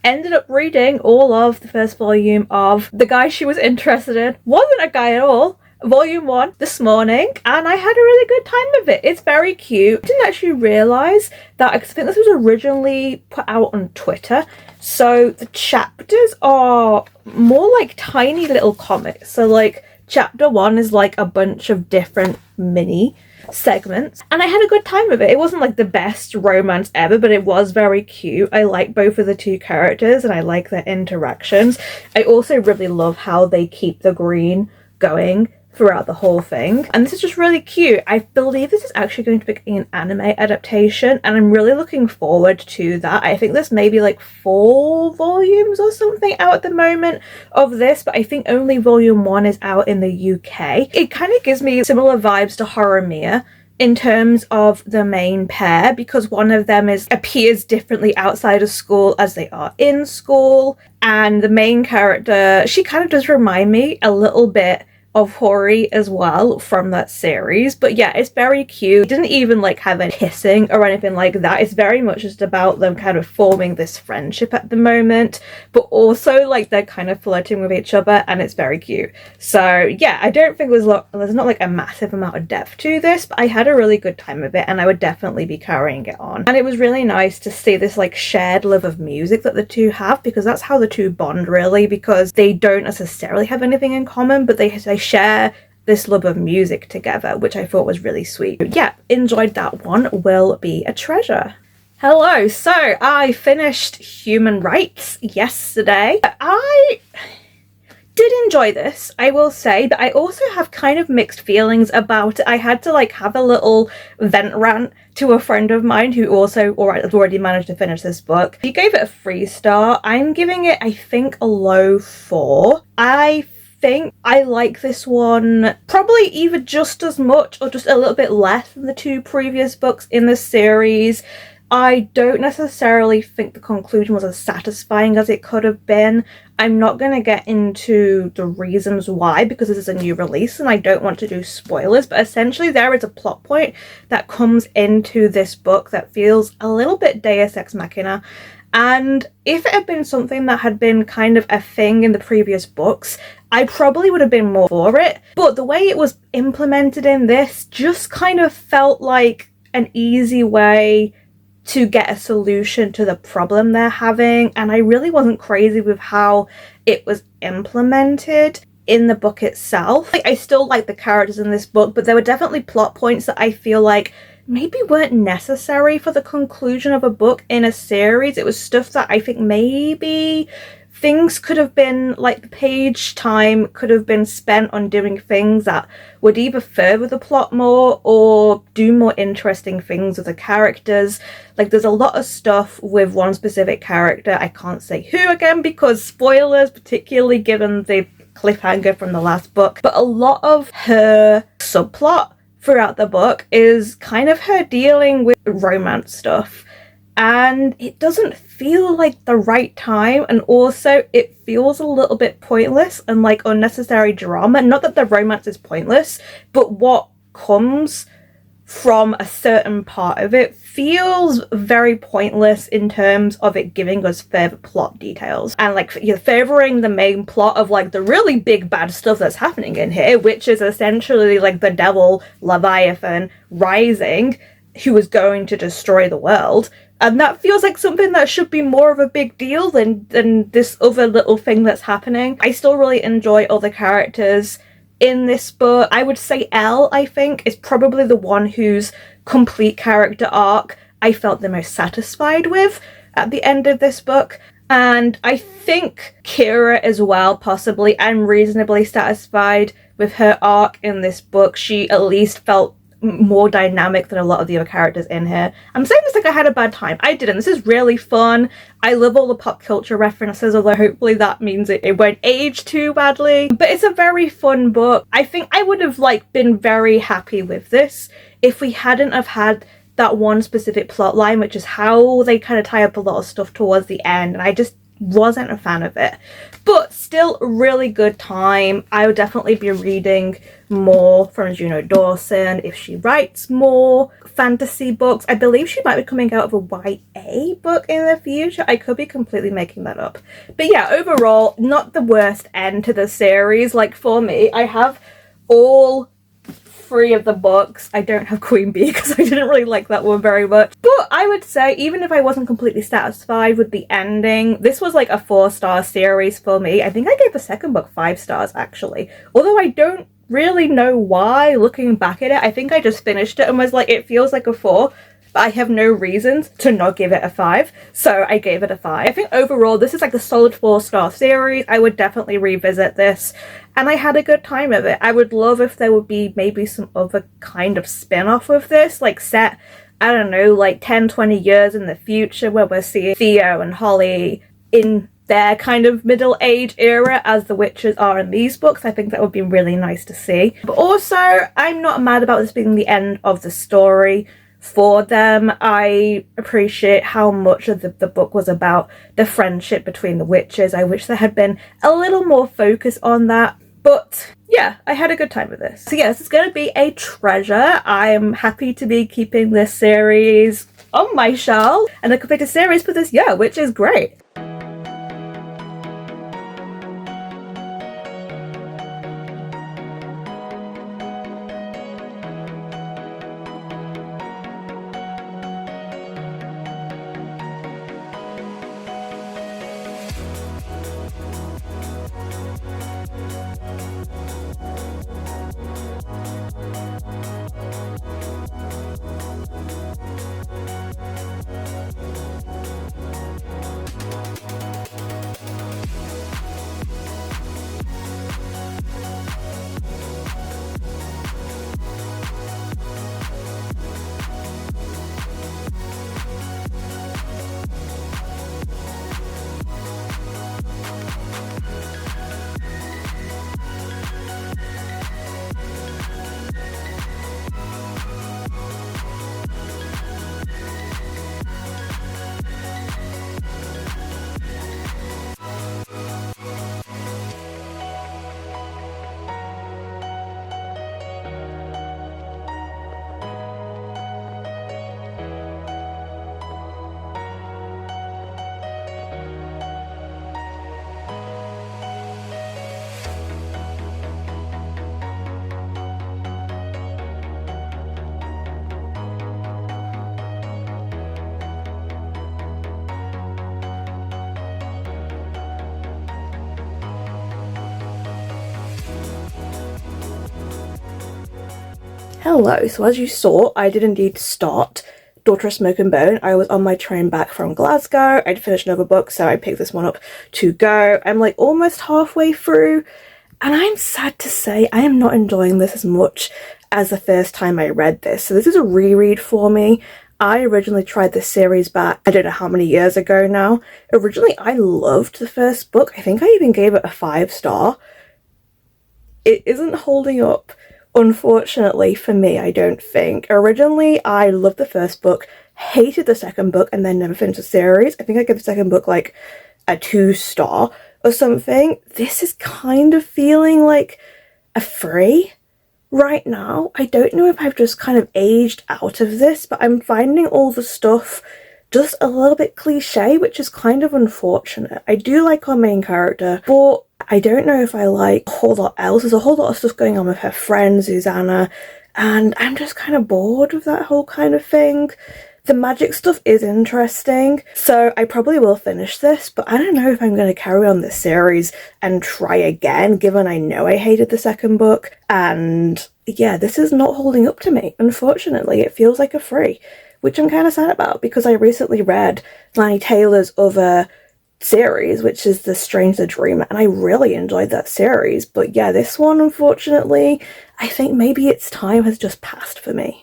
ended up reading all of the first volume of The Guy She Was Interested In. Wasn't a guy at all. Volume 1 this morning, and I had a really good time with it. It's very cute. I didn't actually realise that, because I think this was originally put out on Twitter, so the chapters are more like tiny little comics. So like chapter 1 is like a bunch of different mini segments, and I had a good time with it. It wasn't like the best romance ever, but it was very cute. I like both of the two characters and I like their interactions. I also really love how they keep the green going throughout the whole thing, and this is just really cute. I believe this is actually going to be an anime adaptation, and I'm really looking forward to that. I think there's maybe like 4 volumes or something out at the moment of this, but I think only volume 1 is out in the UK. It kind of gives me similar vibes to 𝚑𝚝𝚏 in terms of the main pair, because one of them appears differently outside of school as they are in school, and the main character, she kind of does remind me a little bit of Hori as well from that series. But yeah, it's very cute. It didn't even like have any kissing or anything like that. It's very much just about them kind of forming this friendship at the moment, but also like they're kind of flirting with each other, and it's very cute. So yeah, I don't think there's not like a massive amount of depth to this, but I had a really good time with it, and I would definitely be carrying it on. And it was really nice to see this like shared love of music that the two have, because that's how the two bond really, because they don't necessarily have anything in common, but they share this love of music together, which I thought was really sweet. Yeah, enjoyed that one. Will be a treasure. Hello, so I finished Human Rights yesterday. I did enjoy this, I will say, but I also have kind of mixed feelings about it. I had to like have a little vent rant to a friend of mine who also has already managed to finish this book. He gave it a 3-star. I'm giving it, I think, a low 4. I think I like this one probably either just as much or just a little bit less than the 2 previous books in the series. I don't necessarily think the conclusion was as satisfying as it could have been. I'm not going to get into the reasons why, because this is a new release and I don't want to do spoilers, but essentially there is a plot point that comes into this book that feels a little bit Deus Ex Machina. And if it had been something that had been kind of a thing in the previous books, I probably would have been more for it. But the way it was implemented in this just kind of felt like an easy way to get a solution to the problem they're having. And I really wasn't crazy with how it was implemented in the book itself. I still like the characters in this book, but there were definitely plot points that I feel like maybe weren't necessary for the conclusion of a book in a series. It was stuff that I think maybe things could have been, like, the page time could have been spent on doing things that would either further the plot more or do more interesting things with the characters. Like, there's a lot of stuff with one specific character, I can't say who again because spoilers, particularly given the cliffhanger from the last book, but a lot of her subplot throughout the book is kind of her dealing with romance stuff, and it doesn't feel like the right time, and also it feels a little bit pointless and like unnecessary drama. Not that the romance is pointless, but what comes from a certain part of it feels very pointless in terms of it giving us further plot details and like you're favoring the main plot of like the really big bad stuff that's happening in here, which is essentially like the devil Leviathan rising, who is going to destroy the world. And that feels like something that should be more of a big deal than this other little thing that's happening. I still really enjoy other characters in this book. I would say Elle, I think, is probably the one whose complete character arc I felt the most satisfied with at the end of this book. And I think Kira as well, possibly. I'm reasonably satisfied with her arc in this book. She at least felt more dynamic than a lot of the other characters in here. I'm saying this like I had a bad time. I didn't. This is really fun. I love all the pop culture references, although hopefully that means it won't age too badly. But it's a very fun book. I think I would have like been very happy with this if we hadn't have had that one specific plot line, which is how they kind of tie up a lot of stuff towards the end, and I just wasn't a fan of it. But still really good time. I would definitely be reading more from Juno Dawson if she writes more fantasy books. I believe she might be coming out with a YA book in the future. I could be completely making that up. But yeah, overall, not the worst end to the series. Like for me, I have all 3 of the books. I don't have Queen Bee because I didn't really like that one very much. But I would say, even if I wasn't completely satisfied with the ending, this was like a 4-star series for me. I think I gave the second book 5 stars actually. Although I don't really know why, looking back at it. I think I just finished it and was like, it feels like a 4. But I have no reasons to not give it a 5, so I gave it a 5. I think overall this is like a solid 4-star series. I would definitely revisit this, and I had a good time with it. I would love if there would be maybe some other kind of spin-off with this, like set, I don't know, like 10-20 years in the future, where we're seeing Theo and Holly in their kind of middle age era as the witches are in these books. I think that would be really nice to see. But also, I'm not mad about this being the end of the story for them. I appreciate how much of the book was about the friendship between the witches. I wish there had been a little more focus on that, but yeah, I had a good time with this. So yeah, this is going to be a treasure. I am happy to be keeping this series on my shelf, and I completed a series for this year, which is great. Hello, so as you saw, I did indeed start Daughter of Smoke and Bone, I was on my train back from Glasgow. I'd finished another book, so I picked this one up to go. I'm like almost halfway through, and I'm sad to say I am not enjoying this as much as the first time I read this. So this is a reread for me. I originally tried this series back, I don't know how many years ago now. Originally, I loved the first book. I think I even gave it a 5-star. It isn't holding up, unfortunately, for me, I don't think. Originally, I loved the first book, hated the second book, and then never finished the series. I think I gave the second book like a 2-star or something. This is kind of feeling like a 3 right now. I don't know if I've just kind of aged out of this, but I'm finding all the stuff just a little bit cliche, which is kind of unfortunate. I do like our main character, but I don't know if I like a whole lot else. There's a whole lot of stuff going on with her friend, Susanna, and I'm just kind of bored with that whole kind of thing. The magic stuff is interesting, so I probably will finish this, but I don't know if I'm going to carry on this series and try again, given I know I hated the second book. And yeah, this is not holding up to me, unfortunately. It feels like a 3, which I'm kind of sad about, because I recently read Lani Taylor's other series, which is The Stranger Dreamer, and I really enjoyed that series. But yeah, this one, unfortunately, I think maybe its time has just passed for me.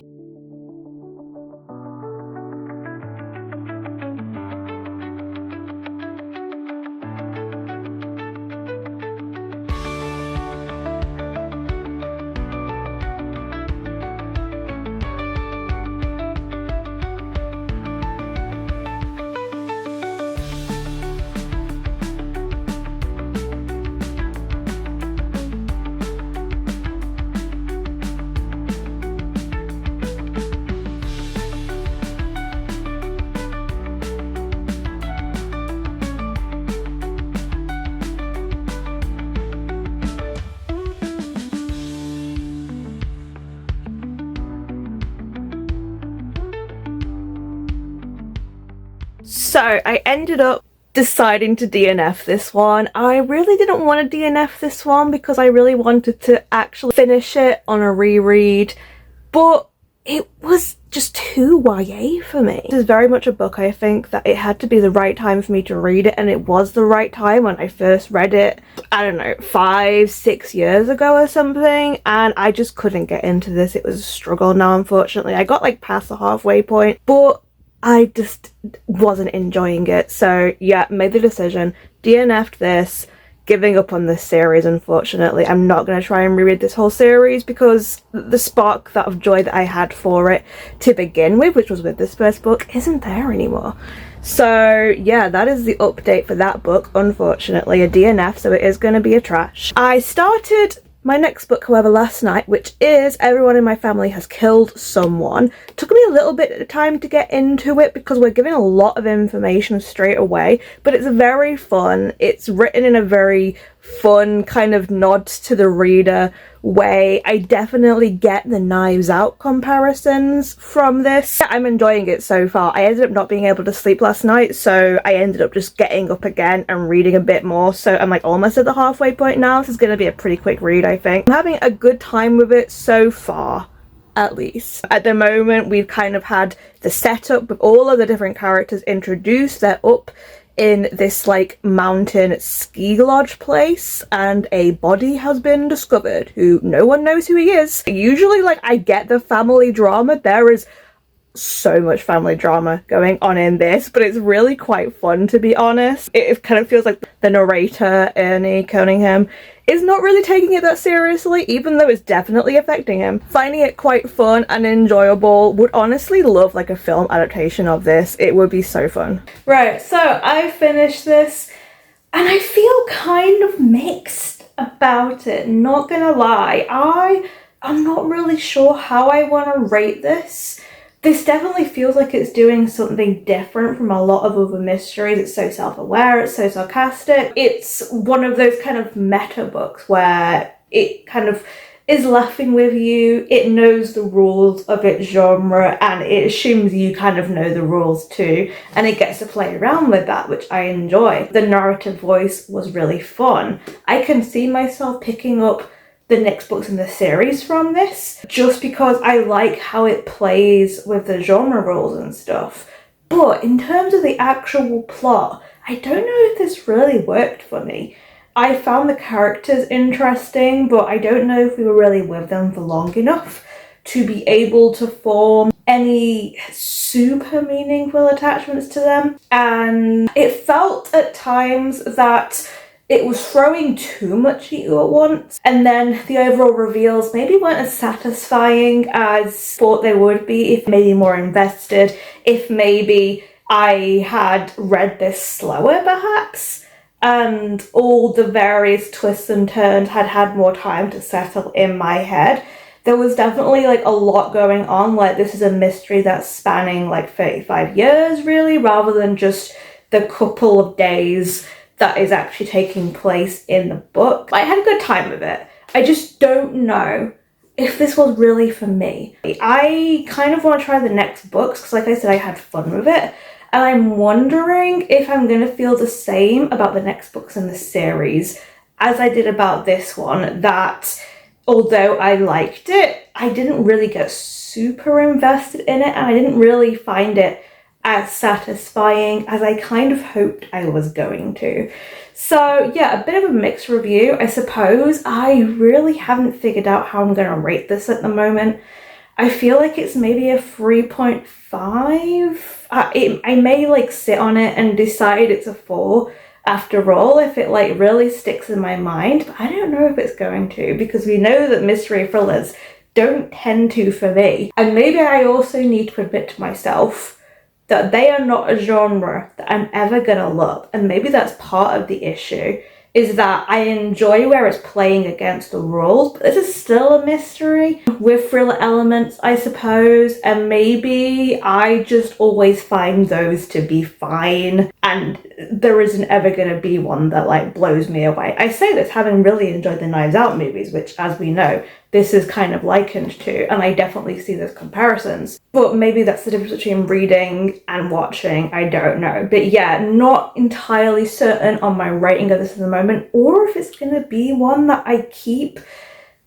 So I ended up deciding to DNF this one. I really didn't want to DNF this one because I really wanted to actually finish it on a reread, but it was just too YA for me. This is very much a book, I think, that it had to be the right time for me to read it, and it was the right time when I first read it, I don't know, 5-6 years ago or something, and I just couldn't get into this. It was a struggle now, unfortunately. I got like past the halfway point, but I just wasn't enjoying it. So yeah, made the decision, DNF'd this, giving up on this series, unfortunately. I'm not going to try and reread this whole series because the spark of joy that I had for it to begin with, which was with this first book, isn't there anymore. So yeah, that is the update for that book, unfortunately. A DNF, so it is going to be a trash. I started my next book, however, last night, which is Everyone in My Family Has Killed Someone. Took me a little bit of time to get into it because we're giving a lot of information straight away, but it's very fun. It's written in a very fun kind of nod to the reader way. I definitely get the Knives Out comparisons from this. I'm enjoying it so far. I ended up not being able to sleep last night, so I ended up just getting up again and reading a bit more. So I'm like almost at the halfway point now. This is going to be a pretty quick read, I think. I'm having a good time with it so far, at least. At the moment, we've kind of had the setup with all of the different characters introduced. They're up in this like mountain ski lodge place, and a body has been discovered who no one knows who he is. Usually, like, I get the family drama. There is so much family drama going on in this, but it's really quite fun, to be honest. It kind of feels like the narrator, Ernie Cunningham, is not really taking it that seriously, even though it's definitely affecting him. Finding it quite fun and enjoyable. Would honestly love like a film adaptation of this. It would be so fun. Right, so I finished this and I feel kind of mixed about it, not gonna lie. I'm not really sure how I want to rate this. This definitely feels like it's doing something different from a lot of other mysteries. It's so self-aware, it's so sarcastic. It's one of those kind of meta books where it kind of is laughing with you. It knows the rules of its genre and it assumes you kind of know the rules too, and it gets to play around with that, which I enjoy. The narrative voice was really fun. I can see myself picking up the next books in the series from this, just because I like how it plays with the genre rules and stuff. But in terms of the actual plot, I don't know if this really worked for me. I found the characters interesting, but I don't know if we were really with them for long enough to be able to form any super meaningful attachments to them. And it felt at times that it was throwing too much at you at once, and then the overall reveals maybe weren't as satisfying as thought they would be, if maybe more invested, if maybe I had read this slower perhaps, and all the various twists and turns had more time to settle in my head. There was definitely like a lot going on, like this is a mystery that's spanning like 35 years really, rather than just the couple of days that is actually taking place in the book. I had a good time with it. I just don't know if this was really for me. I kind of want to try the next books because like I said, I had fun with it. And I'm wondering if I'm going to feel the same about the next books in the series as I did about this one, that although I liked it, I didn't really get super invested in it, and I didn't really find it as satisfying as I kind of hoped I was going to. So yeah, a bit of a mixed review, I suppose. I really haven't figured out how I'm going to rate this at the moment. I feel like it's maybe a 3.5. I may like sit on it and decide it's a 4 after all if it like really sticks in my mind, but I don't know if it's going to, because we know that mystery thrillers don't tend to for me. And maybe I also need to admit to myself that they are not a genre that I'm ever gonna love, and maybe that's part of the issue, is that I enjoy where it's playing against the rules, but this is still a mystery with thriller elements, I suppose, and maybe I just always find those to be fine, and there isn't ever gonna be one that like blows me away. I say this having really enjoyed the Knives Out movies, which, as we know, this is kind of likened to, and I definitely see those comparisons. But maybe that's the difference between reading and watching, I don't know. But yeah, not entirely certain on my rating of this at the moment, or if it's gonna be one that I keep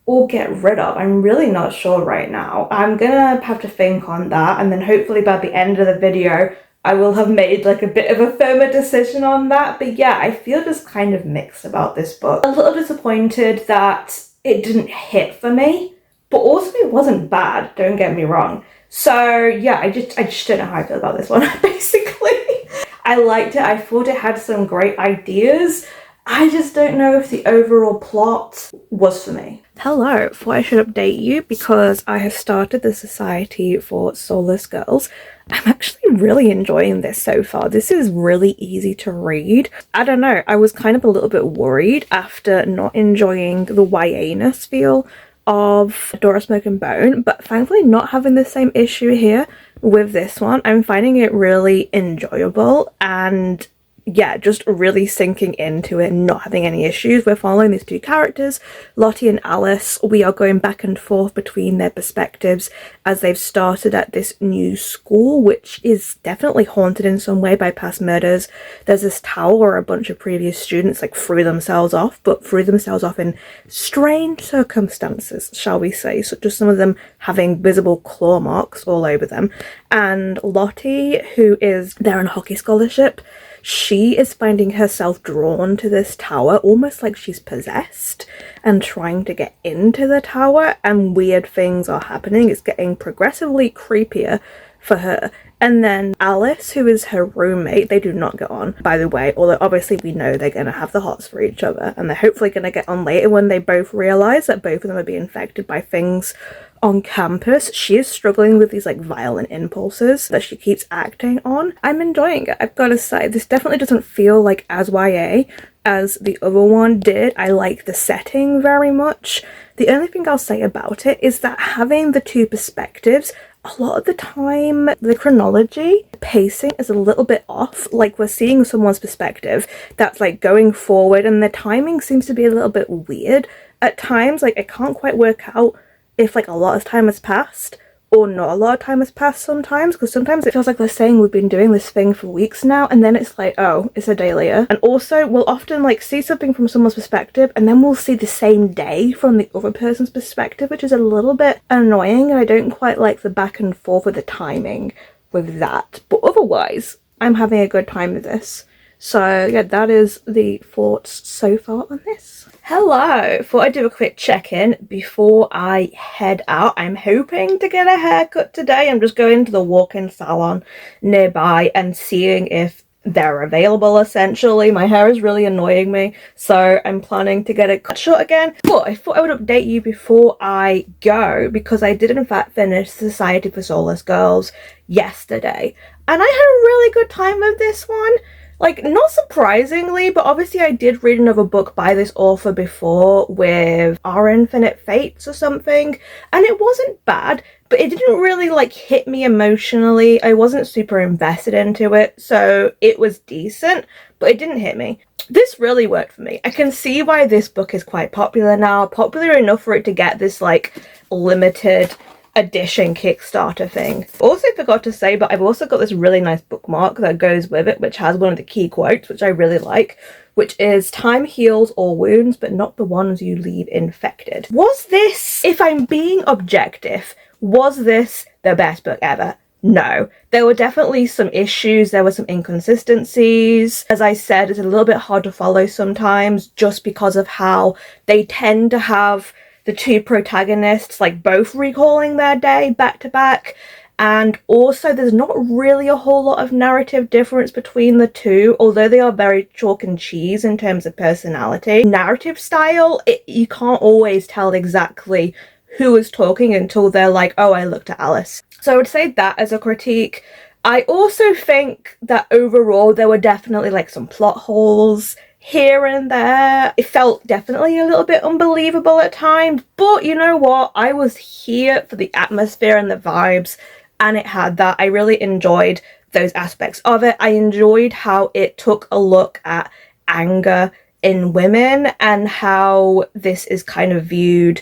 or get rid of. I'm really not sure right now. I'm gonna have to think on that, and then hopefully by the end of the video, I will have made like a bit of a firmer decision on that. But yeah, I feel just kind of mixed about this book. A little disappointed that it didn't hit for me, but also it wasn't bad, don't get me wrong. So yeah, I just don't know how I feel about this one, basically. I liked it, I thought it had some great ideas. I just don't know if the overall plot was for me. Hello, thought I should update you because I have started the Society for Soulless Girls. I'm actually really enjoying this so far. This is really easy to read. I don't know, I was kind of a little bit worried after not enjoying the YA-ness feel of Dora Smoke and Bone, but thankfully not having the same issue here with this one. I'm finding it really enjoyable, and yeah, just really sinking into it and not having any issues. We're following these two characters, Lottie and Alice. We are going back and forth between their perspectives as they've started at this new school, which is definitely haunted in some way by past murders. There's this tower where a bunch of previous students like threw themselves off, but threw themselves off in strange circumstances, shall we say, such as some of them having visible claw marks all over them. And Lottie, who is there on a hockey scholarship, she is finding herself drawn to this tower, almost like she's possessed, and trying to get into the tower, and weird things are happening. It's getting progressively creepier for her. And then Alice, who is her roommate, they do not get on, by the way, although obviously we know they're going to have the hots for each other, and they're hopefully going to get on later when they both realise that both of them are being infected by things on campus. She is struggling with these like violent impulses that she keeps acting on. I'm enjoying it, I've got to say. This definitely doesn't feel like as YA as the other one did. I like the setting very much. The only thing I'll say about it is that having the two perspectives, a lot of the time the chronology, the pacing is a little bit off. Like we're seeing someone's perspective that's like going forward, and the timing seems to be a little bit weird at times. Like I can't quite work out if like a lot of time has passed or not a lot of time has passed sometimes, because sometimes it feels like they're saying we've been doing this thing for weeks now, and then it's like, oh, it's a day later. And also we'll often like see something from someone's perspective and then we'll see the same day from the other person's perspective, which is a little bit annoying, and I don't quite like the back and forth with the timing with that. But otherwise, I'm having a good time with this. So yeah, that is the thoughts so far on this. Hello! Thought I'd do a quick check-in before I head out. I'm hoping to get a haircut today. I'm just going to the walk-in salon nearby and seeing if they're available, essentially. My hair is really annoying me, so I'm planning to get it cut short again. But I thought I would update you before I go, because I did in fact finish Society for Soulless Girls yesterday, and I had a really good time with this one. Like, not surprisingly, but obviously I did read another book by this author before with Our Infinite Fates or something, and it wasn't bad, but it didn't really like hit me emotionally. I wasn't super invested into it, so it was decent, but it didn't hit me. This really worked for me. I can see why this book is quite popular now, popular enough for it to get this like limited edition Kickstarter thing. Also forgot to say, but I've also got this really nice bookmark that goes with it, which has one of the key quotes, which I really like, which is, "Time heals all wounds, but not the ones you leave infected." Was this, if I'm being objective, was this the best book ever? No. There were definitely some issues, there were some inconsistencies. As I said, it's a little bit hard to follow sometimes just because of how they tend to have the two protagonists like both recalling their day back to back, and also there's not really a whole lot of narrative difference between the two, although they are very chalk and cheese in terms of personality. Narrative style, you can't always tell exactly who is talking until they're like, oh, I looked at Alice. So I would say that as a critique. I also think that overall there were definitely like some plot holes here and there. It felt definitely a little bit unbelievable at times, but you know what? I was here for the atmosphere and the vibes, and it had that. I really enjoyed those aspects of it. I enjoyed how it took a look at anger in women and how this is kind of viewed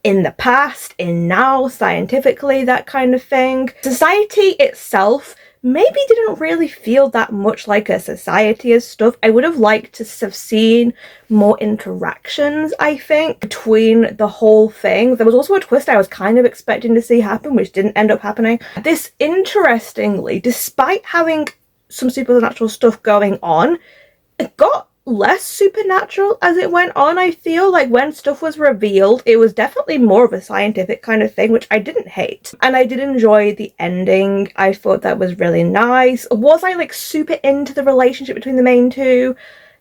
in the past, in now, scientifically, that kind of thing. Society itself maybe didn't really feel that much like a society as stuff. I would have liked to have seen more interactions, I think, between the whole thing. There was also a twist I was kind of expecting to see happen, which didn't end up happening. This, interestingly, despite having some supernatural stuff going on, it got less supernatural as it went on. I feel like when stuff was revealed, it was definitely more of a scientific kind of thing, which I didn't hate. And I did enjoy the ending. I thought that was really nice. Was I like super into the relationship between the main two?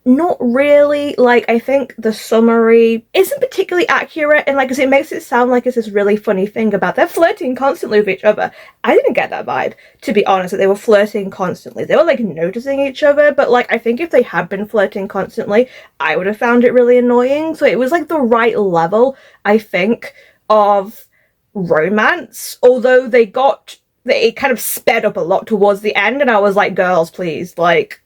Not really. Like, I think the summary isn't particularly accurate, and like I say, it makes it sound like it's this really funny thing about they're flirting constantly with each other. I didn't get that vibe, to be honest, that they were flirting constantly. They were like noticing each other, but like I think if they had been flirting constantly, I would have found it really annoying. So it was like the right level, I think, of romance, although it kind of sped up a lot towards the end, and I was like, girls, please, like,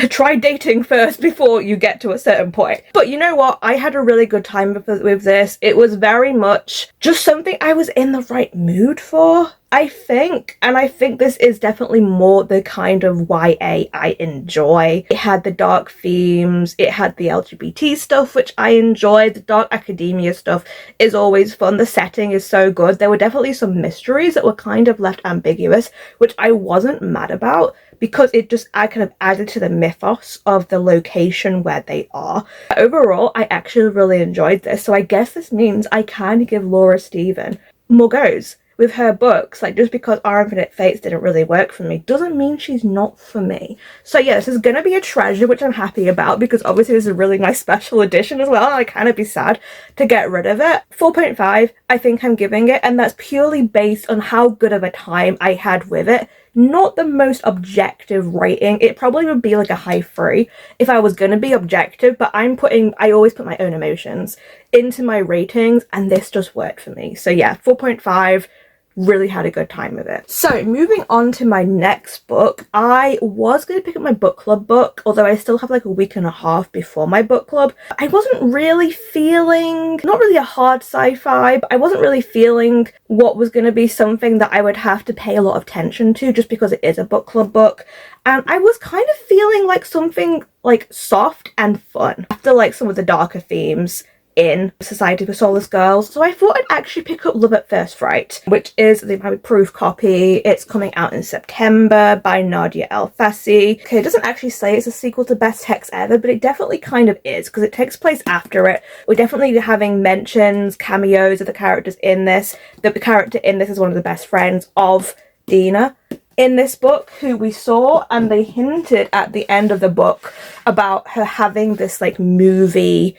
try dating first before you get to a certain point. But you know what? I had a really good time with this. It was very much just something I was in the right mood for, I think. And I think this is definitely more the kind of YA I enjoy. It had the dark themes, it had the LGBT stuff, which I enjoyed. The dark academia stuff is always fun. The setting is so good. There were definitely some mysteries that were kind of left ambiguous, which I wasn't mad about, because I kind of added to the mythos of the location where they are. Overall, I actually really enjoyed this, so I guess this means I can give Laura Steven more goes with her books. Like, just because Our Infinite Fates didn't really work for me doesn't mean she's not for me. So yeah, this is gonna be a treasure, which I'm happy about, because obviously this is a really nice special edition as well, and I kind of be sad to get rid of it. 4.5, I think I'm giving it, and that's purely based on how good of a time I had with it. Not the most objective rating. It probably would be like a high 3 if I was gonna be objective, but I always put my own emotions into my ratings, and this just worked for me. So yeah, 4.5, really had a good time with it. So moving on to my next book, I was going to pick up my book club book, although I still have like a week and a half before my book club. I wasn't really feeling, not really a hard sci-fi, but I wasn't really feeling what was going to be something that I would have to pay a lot of attention to just because it is a book club book. And I was kind of feeling like something like soft and fun after like some of the darker themes in Society for Soulless Girls. So I thought I'd actually pick up Love at First Fright, which is the proof copy. It's coming out in September by Nadia El-Fassi. Okay, it doesn't actually say it's a sequel to Best Hex Ever, but it definitely kind of is because it takes place after it. We're definitely having mentions, cameos of the characters in this. The character in this is one of the best friends of Dina in this book, who we saw, and they hinted at the end of the book about her having this like movie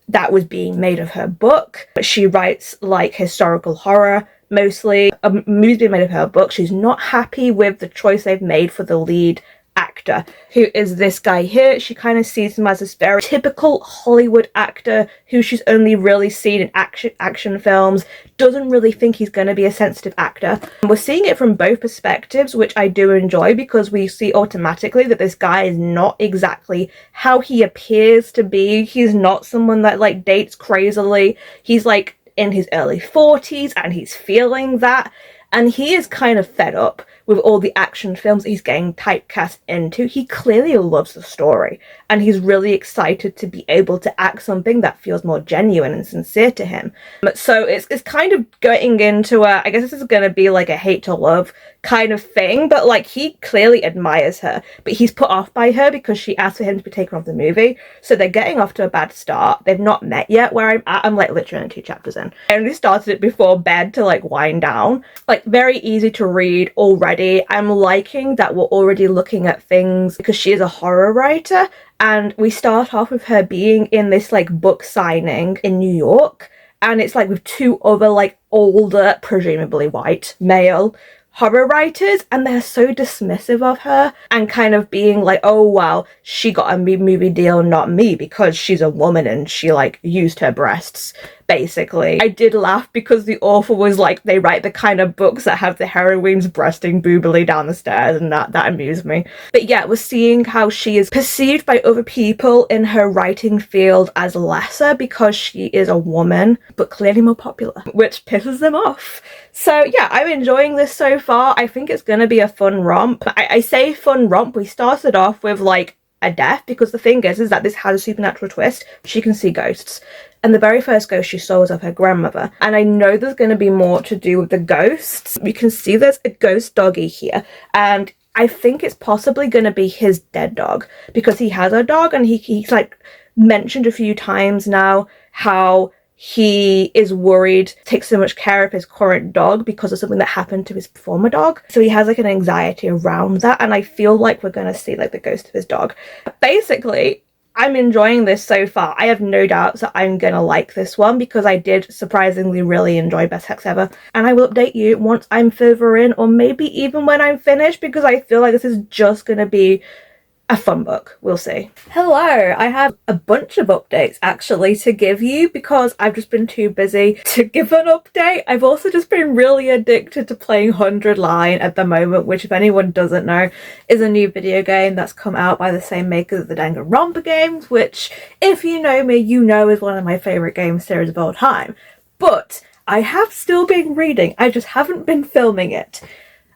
that was being made of her book. But she writes like historical horror mostly. A movie's being made of her book. She's not happy with the choice they've made for the lead actor, who is this guy here. She kind of sees him as this very typical Hollywood actor who she's only really seen in action films, doesn't really think he's going to be a sensitive actor. And we're seeing it from both perspectives, which I do enjoy, because we see automatically that this guy is not exactly how he appears to be. He's not someone that like dates crazily. He's like in his early 40s and he's feeling that. And he is kind of fed up with all the action films that he's getting typecast into. He clearly loves the story, and he's really excited to be able to act something that feels more genuine and sincere to him. So it's kind of going into a, I guess this is going to be like a hate to love kind of thing, but like he clearly admires her, but he's put off by her because she asked for him to be taken off the movie. So they're getting off to a bad start. They've not met yet where I'm at. I'm like literally 2 chapters in. I only started it before bed to like wind down. Like very easy to read already. I'm liking that we're already looking at things because she is a horror writer, and we start off with her being in this like book signing in New York, and it's like with 2 other like older, presumably white male horror writers, and they're so dismissive of her and kind of being like, oh well, she got a movie deal, not me, because she's a woman and she like used her breasts, basically. I did laugh because the author was like, they write the kind of books that have the heroines breasting boobily down the stairs, and that amused me. But yeah, we're seeing how she is perceived by other people in her writing field as lesser because she is a woman, but clearly more popular, which pisses them off. So yeah, I'm enjoying this so far. I think it's gonna be a fun romp. I say fun romp. We started off with like a death, because the thing is that this has a supernatural twist. She can see ghosts, and the very first ghost she saw was of her grandmother, and I know there's going to be more to do with the ghosts. You can see there's a ghost doggy here, and I think it's possibly going to be his dead dog, because he has a dog, and he's like mentioned a few times now how he is worried, takes so much care of his current dog because of something that happened to his former dog. So he has like an anxiety around that, and I feel like we're going to see like the ghost of his dog. Basically, I'm enjoying this so far. I have no doubts that I'm going to like this one, because I did surprisingly really enjoy Best Hex Ever. And I will update you once I'm further in, or maybe even when I'm finished, because I feel like this is just going to be a fun book. We'll see. Hello, I have a bunch of updates actually to give you, because I've just been too busy to give an update. I've also just been really addicted to playing 100 Line at the moment, which, if anyone doesn't know, is a new video game that's come out by the same makers of the Danganronpa games, which, if you know me, you know is one of my favourite game series of all time. But I have still been reading, I just haven't been filming it.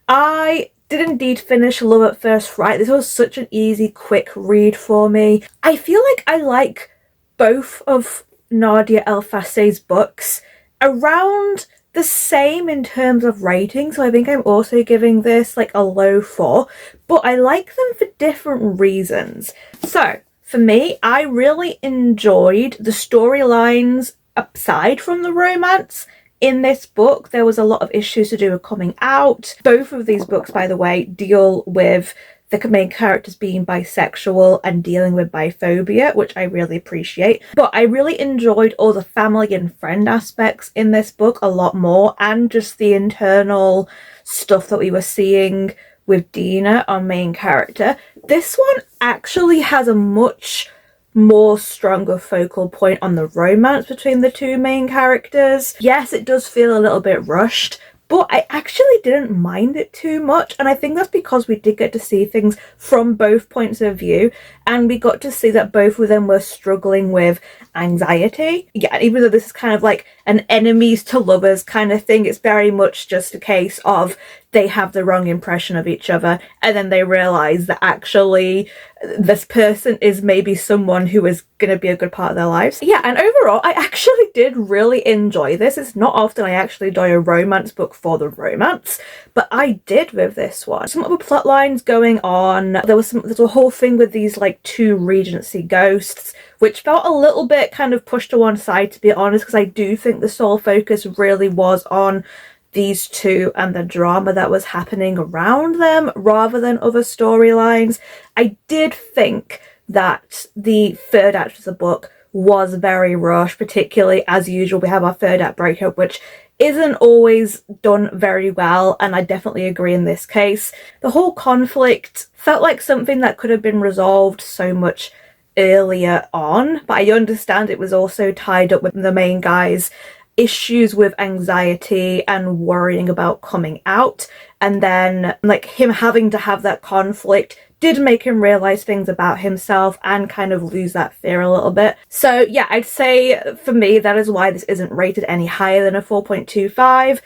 I did indeed finish Love at First Fright. This was such an easy, quick read for me. I feel like I like both of Nadia El-Fassi's books around the same in terms of rating, so I think I'm also giving this like a low 4, but I like them for different reasons. So for me, I really enjoyed the storylines aside from the romance. In this book, there was a lot of issues to do with coming out. Both of these books, by the way, deal with the main characters being bisexual and dealing with biphobia, which I really appreciate. But I really enjoyed all the family and friend aspects in this book a lot more, and just the internal stuff that we were seeing with Dina, our main character. This one actually has a much more stronger focal point on the romance between the 2 main characters. Yes, it does feel a little bit rushed, but I actually didn't mind it too much, and I think that's because we did get to see things from both points of view, and we got to see that both of them were struggling with anxiety. Yeah, even though this is kind of like an enemies to lovers kind of thing, it's very much just a case of they have the wrong impression of each other, and then they realize that actually this person is maybe someone who is going to be a good part of their lives. Yeah, and overall I actually did really enjoy this. It's not often I actually enjoy a romance book for the romance, but I did with this one. Some other plot lines going on. There's a whole thing with these like two Regency ghosts, which felt a little bit kind of pushed to one side, to be honest, because I do think the sole focus really was on these two and the drama that was happening around them rather than other storylines. I did think that the third act of the book was very rushed, particularly as usual we have our third act breakup, which isn't always done very well, and I definitely agree in this case. The whole conflict felt like something that could have been resolved so much earlier on, but I understand it was also tied up with the main guy's issues with anxiety and worrying about coming out, and then like him having to have that conflict did make him realize things about himself and kind of lose that fear a little bit. So yeah, I'd say for me that is why this isn't rated any higher than a 4.25.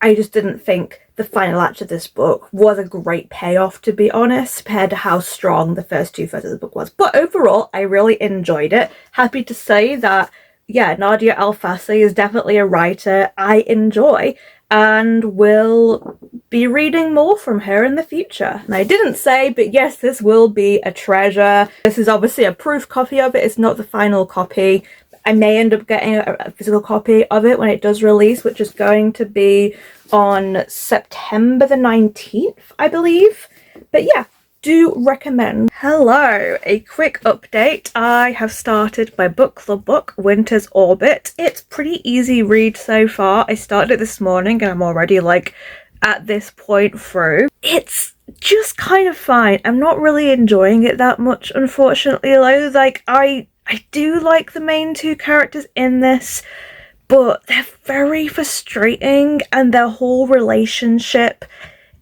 I just didn't think the final act of this book was a great payoff, to be honest, compared to how strong the first two-thirds of the book was. But overall, I really enjoyed it. Happy to say that, yeah, Nadia El-Fassi is definitely a writer I enjoy and will be reading more from her in the future. And I didn't say, but yes, this will be a treasure. This is obviously a proof copy of it. It's not the final copy. I may end up getting a physical copy of it when it does release, which is going to be on September the 19th, I believe. But yeah, do recommend. Hello, a quick update. I have started my book club book, Winter's Orbit. It's pretty easy read so far. I started it this morning and I'm already like at this point through. It's just kind of fine. I'm not really enjoying it that much, unfortunately, though. Like I do like the main two characters in this, but they're very frustrating and their whole relationship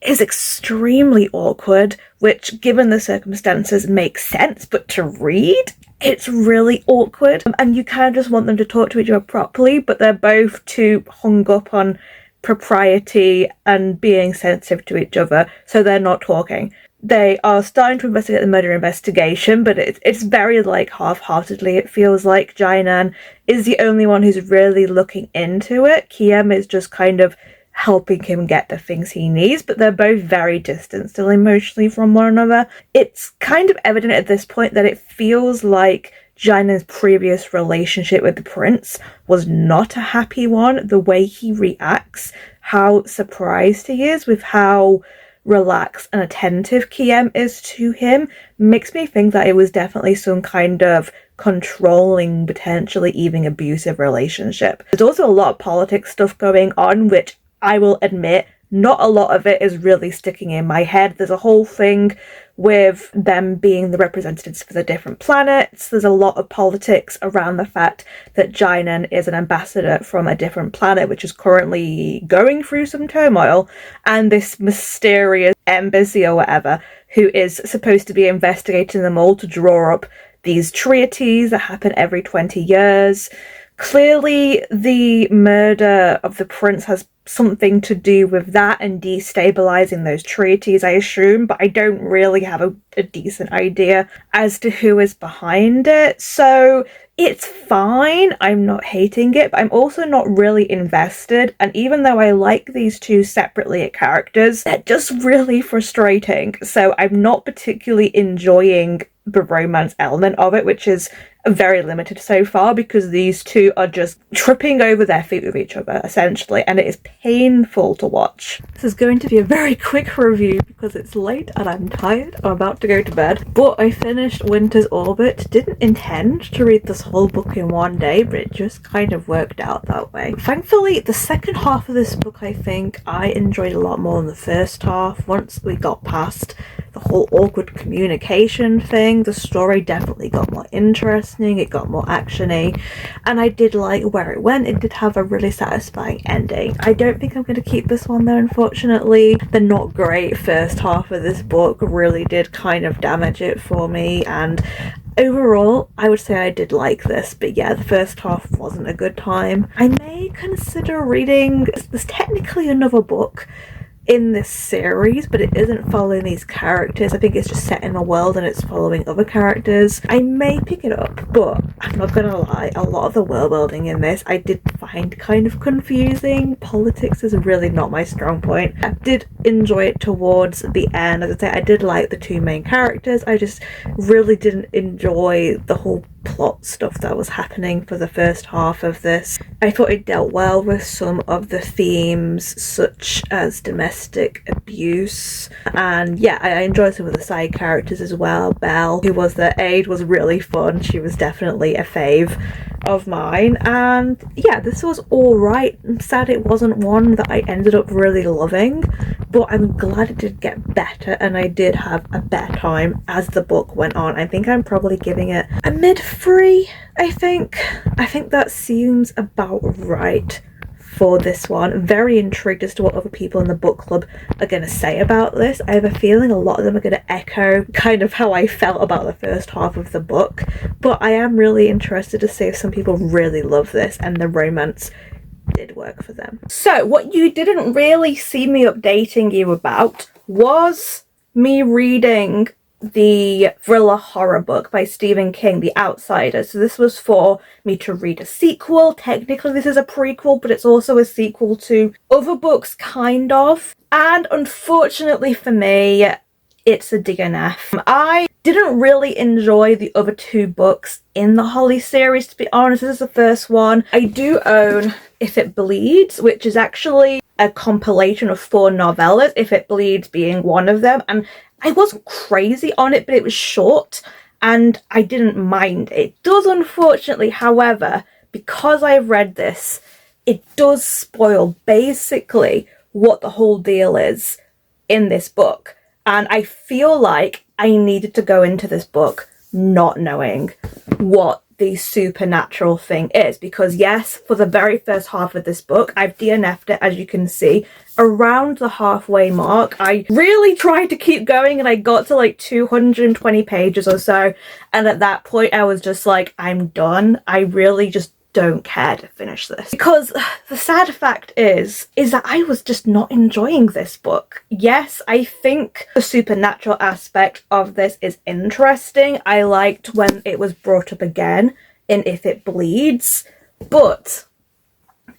is extremely awkward, which given the circumstances makes sense, but to read, it's really awkward. And you kind of just want them to talk to each other properly, but they're both too hung up on propriety and being sensitive to each other, so they're not talking. They are starting to investigate the murder investigation, but it's very like half-heartedly. It feels like Jainan is the only one who's really looking into it. Kiem is just kind of helping him get the things he needs, but they're both very distant still emotionally from one another. It's kind of evident at this point that it feels like Jainan's previous relationship with the prince was not a happy one. The way he reacts, how surprised he is with how relaxed and attentive Kiem is to him, makes me think that it was definitely some kind of controlling, potentially even abusive relationship. There's also a lot of politics stuff going on, which I will admit, not a lot of it is really sticking in my head. There's a whole thing with them being the representatives for the different planets. There's a lot of politics around the fact that Jainan is an ambassador from a different planet, which is currently going through some turmoil, and this mysterious embassy or whatever, who is supposed to be investigating them all to draw up these treaties that happen every 20 years. Clearly, the murder of the prince has something to do with that and destabilizing those treaties, I assume, but I don't really have a decent idea as to who is behind it. So it's fine. I'm not hating it, but I'm also not really invested. And even though I like these two separately as characters, they're just really frustrating. So I'm not particularly enjoying the romance element of it, which is very limited so far because these two are just tripping over their feet with each other, essentially, and it is painful to watch. This is going to be a very quick review because it's late and I'm tired. I'm about to go to bed, but I finished Winter's Orbit. Didn't intend to read this whole book in one day, but it just kind of worked out that way. Thankfully, the second half of this book, I think, I enjoyed a lot more than the first half once we got past the whole awkward communication thing. The story definitely got more interesting, it got more actiony, and I did like where it went. It did have a really satisfying ending. I don't think I'm going to keep this one though, unfortunately. The not great first half of this book really did kind of damage it for me, and overall, I would say I did like this, but yeah, the first half wasn't a good time. I may consider reading, there's technically another book in this series, but it isn't following these characters. I think it's just set in a world and it's following other characters. I may pick it up, but I'm not gonna lie, a lot of the world building in this I did find kind of confusing. Politics is really not my strong point. I did enjoy it towards the end. As I say, I did like the two main characters. I just really didn't enjoy the whole plot stuff that was happening for the first half of this. I thought it dealt well with some of the themes such as domestic abuse, and yeah, I enjoyed some of the side characters as well. Belle, who was the aide, was really fun. She was definitely a fave of mine, and yeah, this was alright. I'm sad it wasn't one that I ended up really loving, but I'm glad it did get better and I did have a better time as the book went on. I think I'm probably giving it a mid-3, I think that seems about right for this one. Very intrigued as to what other people in the book club are going to say about this. I have a feeling a lot of them are going to echo kind of how I felt about the first half of the book, but I am really interested to see if some people really love this and the romance did work for them. So what you didn't really see me updating you about was me reading the thriller horror book by Stephen King, The Outsider. So this was for me to read a sequel. Technically this is a prequel, but it's also a sequel to other books, kind of. And unfortunately for me, it's a DNF. I didn't really enjoy the other two books in the Holly series, to be honest. This is the first one. I do own If It Bleeds, which is actually a compilation of 4 novellas, If It Bleeds being one of them, and I wasn't crazy on it, but it was short and I didn't mind. It does, unfortunately, however, because I've read this, it does spoil basically what the whole deal is in this book, and I feel like I needed to go into this book not knowing what the supernatural thing is, because yes, for the very first half of this book I've DNF'd it, as you can see, around the halfway mark. I really tried to keep going and I got to like 220 pages or so, and at that point I was just like, I'm done. I really just don't care to finish this, because the sad fact is that I was just not enjoying this book. Yes, I think the supernatural aspect of this is interesting. I liked when it was brought up again in If It Bleeds, but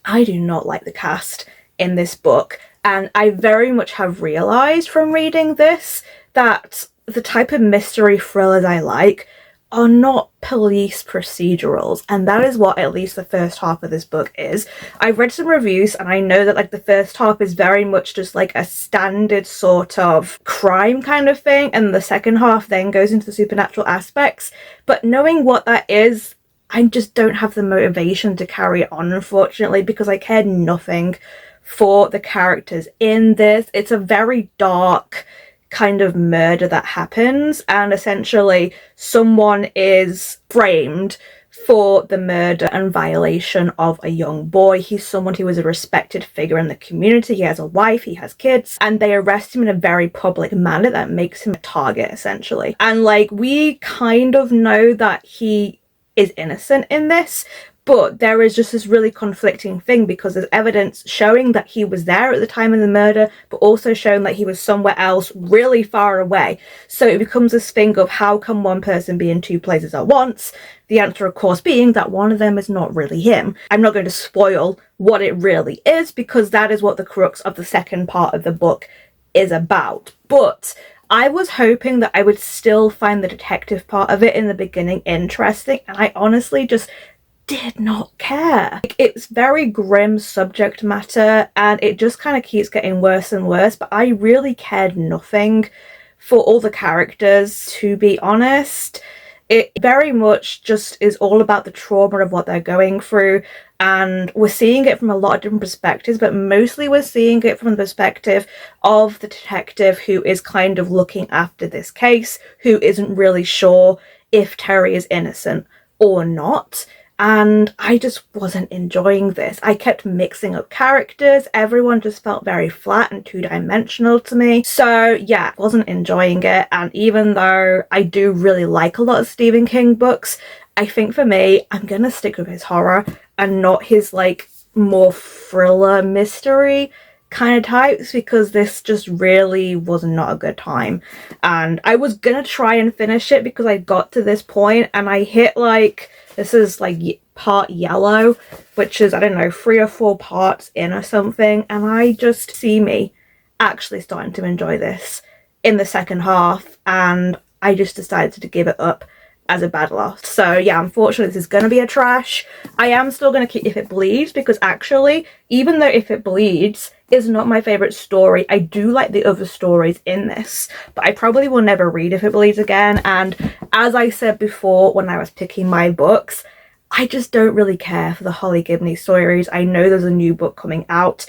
I do not like the cast in this book, and I very much have realised from reading this that the type of mystery thrillers I like are not police procedurals, and that is what at least the first half of this book is. I've read some reviews and I know that like the first half is very much just like a standard sort of crime kind of thing, and the second half then goes into the supernatural aspects, but knowing what that is, I just don't have the motivation to carry it on, unfortunately, because I cared nothing for the characters in this. It's a very dark kind of murder that happens, and essentially someone is framed for the murder and violation of a young boy. He's someone who is a respected figure in the community. He has a wife, he has kids, and they arrest him in a very public manner that makes him a target, essentially. And like, we kind of know that he is innocent in this, but there is just this really conflicting thing, because there's evidence showing that he was there at the time of the murder, but also showing that he was somewhere else really far away. So it becomes this thing of, how can one person be in 2 places at once? The answer, of course, being that one of them is not really him. I'm not going to spoil what it really is, because that is what the crux of the second part of the book is about. But I was hoping that I would still find the detective part of it in the beginning interesting, and I honestly just did not care. Like, it's very grim subject matter and it just kind of keeps getting worse and worse, but I really cared nothing for all the characters, to be honest. It very much just is all about the trauma of what they're going through, and we're seeing it from a lot of different perspectives, but mostly we're seeing it from the perspective of the detective who is kind of looking after this case, who isn't really sure if Terry is innocent or not. And I just wasn't enjoying this. I kept mixing up characters. Everyone just felt very flat and two-dimensional to me. So yeah, wasn't enjoying it. And even though I do really like a lot of Stephen King books, I think for me, I'm gonna stick with his horror and not his like more thriller mystery kind of types, because this just really was not a good time. And I was gonna try and finish it because I got to this point and I hit like, this is like part yellow, which is, I don't know, 3 or 4 parts in or something, and I just see me actually starting to enjoy this in the second half, and I just decided to give it up as a bad loss. So yeah, unfortunately this is going to be a trash. I am still going to keep If It Bleeds, because actually, even though If It Bleeds is not my favourite story, I do like the other stories in this, but I probably will never read If It Bleeds again. And as I said before when I was picking my books, I just don't really care for the Holly Gibney stories. I know there's a new book coming out,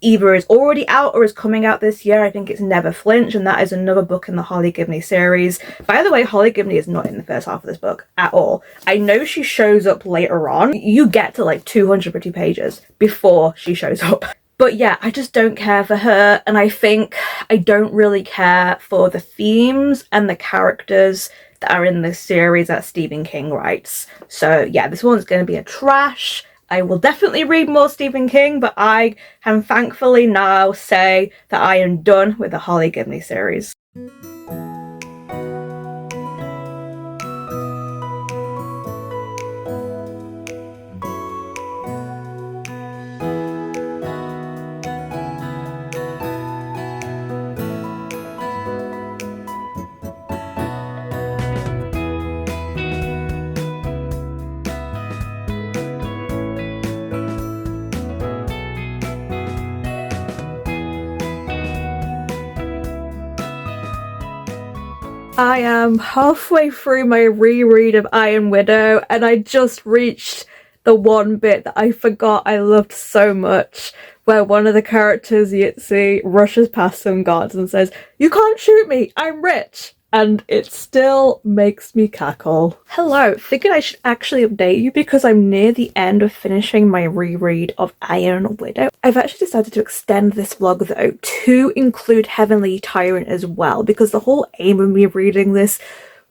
either is already out or is coming out this year. I think it's Never Flinch, and that is another book in the Holly Gibney series. By the way, Holly Gibney is not in the first half of this book at all. I know she shows up later on. You get to like 250 pages before she shows up. But yeah, I just don't care for her, and I think I don't really care for the themes and the characters that are in this series that Stephen King writes. So yeah, this one's going to be a trash. I will definitely read more Stephen King, but I can thankfully now say that I am done with the Holly Gibney series. I am halfway through my reread of Iron Widow, and I just reached the one bit that I forgot I loved so much, where one of the characters, 𝚑𝚝𝚎𝚑, rushes past some guards and says, "You can't shoot me, I'm rich!" And it still makes me cackle. Hello, figured I should actually update you because I'm near the end of finishing my reread of Iron Widow. I've actually decided to extend this vlog though to include Heavenly Tyrant as well, because the whole aim of me reading this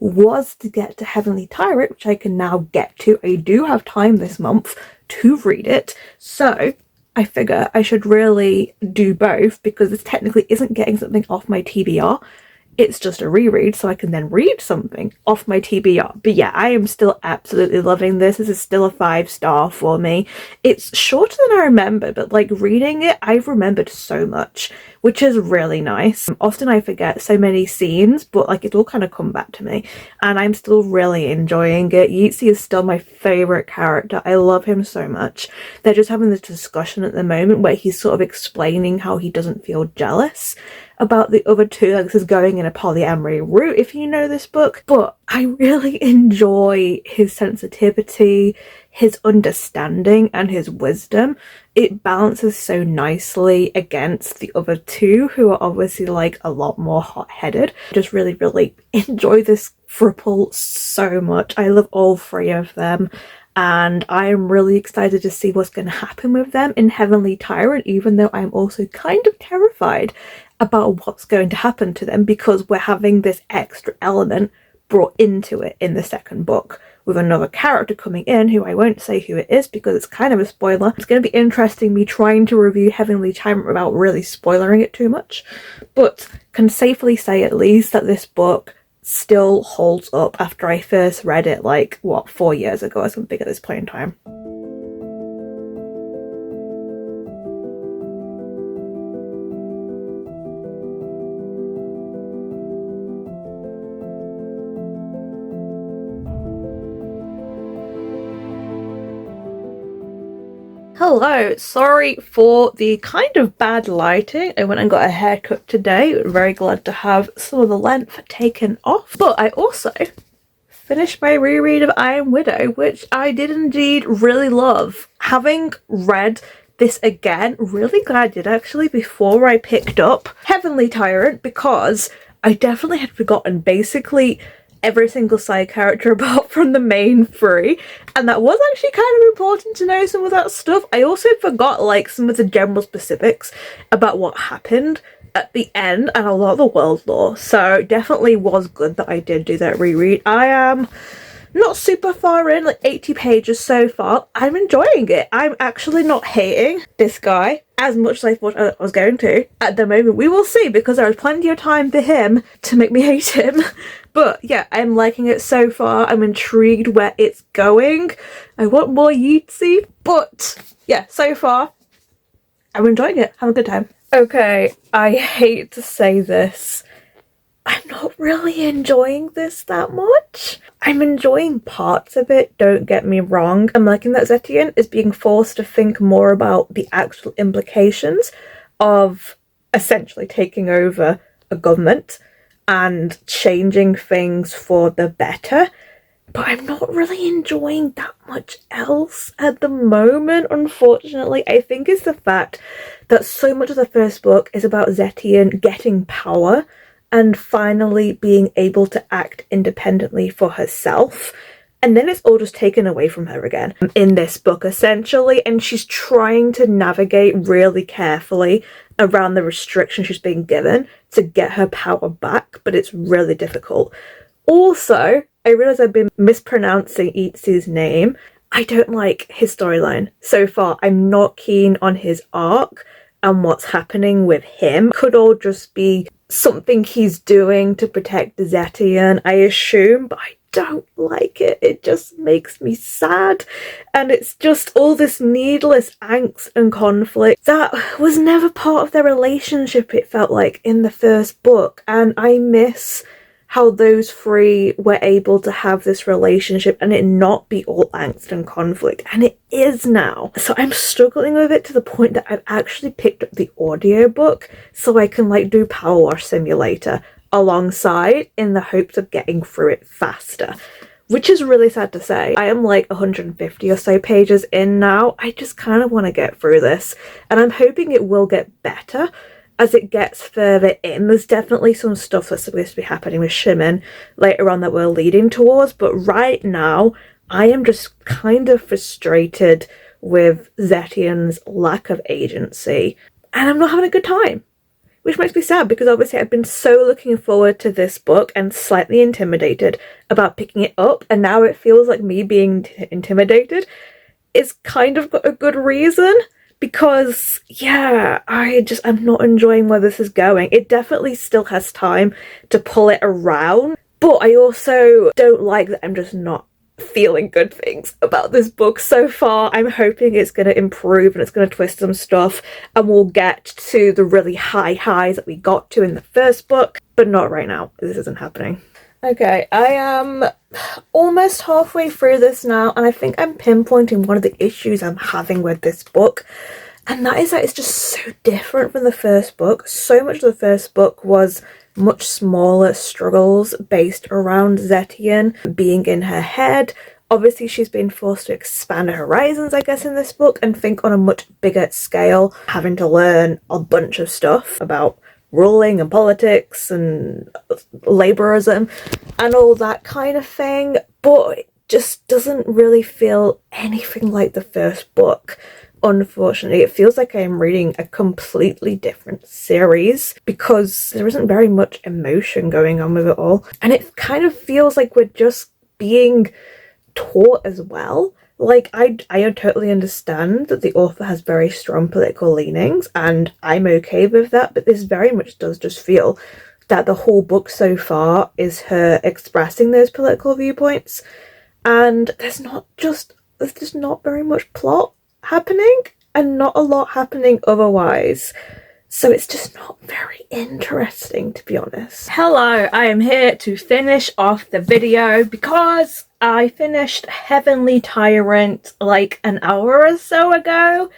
was to get to Heavenly Tyrant, which I can now get to. I do have time this month to read it, so I figure I should really do both, because this technically isn't getting something off my TBR. It's just a reread, so I can then read something off my TBR. But yeah, I am still absolutely loving this. This is still a 5-star for me. It's shorter than I remember, but like reading it, I've remembered so much, which is really nice. Often I forget so many scenes, but like it all kind of come back to me, and I'm still really enjoying it. 𝚑𝚜𝚎 is still my favourite character. I love him so much. They're just having this discussion at the moment where he's sort of explaining how he doesn't feel jealous about the other two. Like, this is going in a polyamory route, if you know this book, but I really enjoy his sensitivity, his understanding, and his wisdom. It balances so nicely against the other two, who are obviously like a lot more hot-headed. Just really enjoy this throuple so much. I love all 3 of them, and I am really excited to see what's going to happen with them in Heavenly Tyrant, even though I'm also kind of terrified about what's going to happen to them, because we're having this extra element brought into it in the second book with another character coming in, who I won't say who it is because it's kind of a spoiler. It's going to be interesting me trying to review Heavenly Tyrant without really spoilering it too much, but can safely say at least that this book still holds up after I first read it, like, what, 4 years ago or something at this point in time. Hello, sorry for the kind of bad lighting. I went and got a haircut today. Very glad to have some of the length taken off. But I also finished my reread of I Am Widow, which I did indeed really love. Having read this again, really glad I did actually before I picked up Heavenly Tyrant, because I definitely had forgotten basically every single side character apart from the main three, and that was actually kind of important to know some of that stuff. I also forgot like some of the general specifics about what happened at the end and a lot of the world lore, so definitely was good that I did do that reread. I am not super far in, like 80 pages so far. I'm enjoying it. I'm actually not hating this guy as much as I thought I was going to at the moment. We will see, because there is plenty of time for him to make me hate him. But yeah, I'm liking it so far. I'm intrigued where it's going. I want more 𝚑𝚝𝚙𝚒, but yeah, so far I'm enjoying it. Have a good time. Okay, I hate to say this, I'm not really enjoying this that much. I'm enjoying parts of it, don't get me wrong. I'm liking that 𝚑𝚘𝚎 is being forced to think more about the actual implications of essentially taking over a government and changing things for the better. But I'm not really enjoying that much else at the moment, unfortunately. I think it's the fact that so much of the first book is about 𝚑𝚘𝚎 getting power and finally being able to act independently for herself. And then it's all just taken away from her again in this book, essentially. And she's trying to navigate really carefully around the restrictions she's being given to get her power back, but it's really difficult. Also, I realise I've been mispronouncing 𝚑𝚝𝚙's name. I don't like his storyline so far. I'm not keen on his arc and what's happening with him. Could all just be something he's doing to protect 𝚑𝚑𝚎, I assume, but I don't like it. It just makes me sad, and it's just all this needless angst and conflict that was never part of their relationship, it felt like, in the first book. And I miss how those three were able to have this relationship and it not be all angst and conflict, and it is now. So I'm struggling with it to the point that I've actually picked up the audiobook so I can like do Power Wash Simulator alongside, in the hopes of getting through it faster, which is really sad to say. I am like 150 or so pages in now. I just kind of want to get through this, and I'm hoping it will get better as it gets further in. There's definitely some stuff that's supposed to be happening with Ximin later on that we're leading towards, but right now I am just kind of frustrated with 𝚑𝚑𝚎's lack of agency, and I'm not having a good time, which makes me sad, because obviously I've been so looking forward to this book and slightly intimidated about picking it up, and now it feels like me being intimidated is kind of got a good reason. Because, yeah, I'm not enjoying where this is going. It definitely still has time to pull it around, but I also don't like that I'm just not feeling good things about this book so far. I'm hoping it's going to improve and it's going to twist some stuff and we'll get to the really high highs that we got to in the first book, but not right now. This isn't happening. Okay, I am almost halfway through this now, and I think I'm pinpointing one of the issues I'm having with this book, and that is that it's just so different from the first book. So much of the first book was much smaller struggles based around 𝚑𝚑𝚎 being in her head. Obviously, she's been forced to expand her horizons, I guess, in this book and think on a much bigger scale, having to learn a bunch of stuff about ruling and politics and labourism and all that kind of thing, but it just doesn't really feel anything like the first book. Unfortunately, it feels like I'm reading a completely different series because there isn't very much emotion going on with it all, and it kind of feels like we're just being taught as well. Like, I totally understand that the author has very strong political leanings, and I'm okay with that, but this very much does just feel that the whole book so far is her expressing those political viewpoints, and there's just not very much plot happening, and not a lot happening otherwise. So it's just not very interesting, to be honest. Hello, I am here to finish off the video because I finished Heavenly Tyrant like an hour or so ago.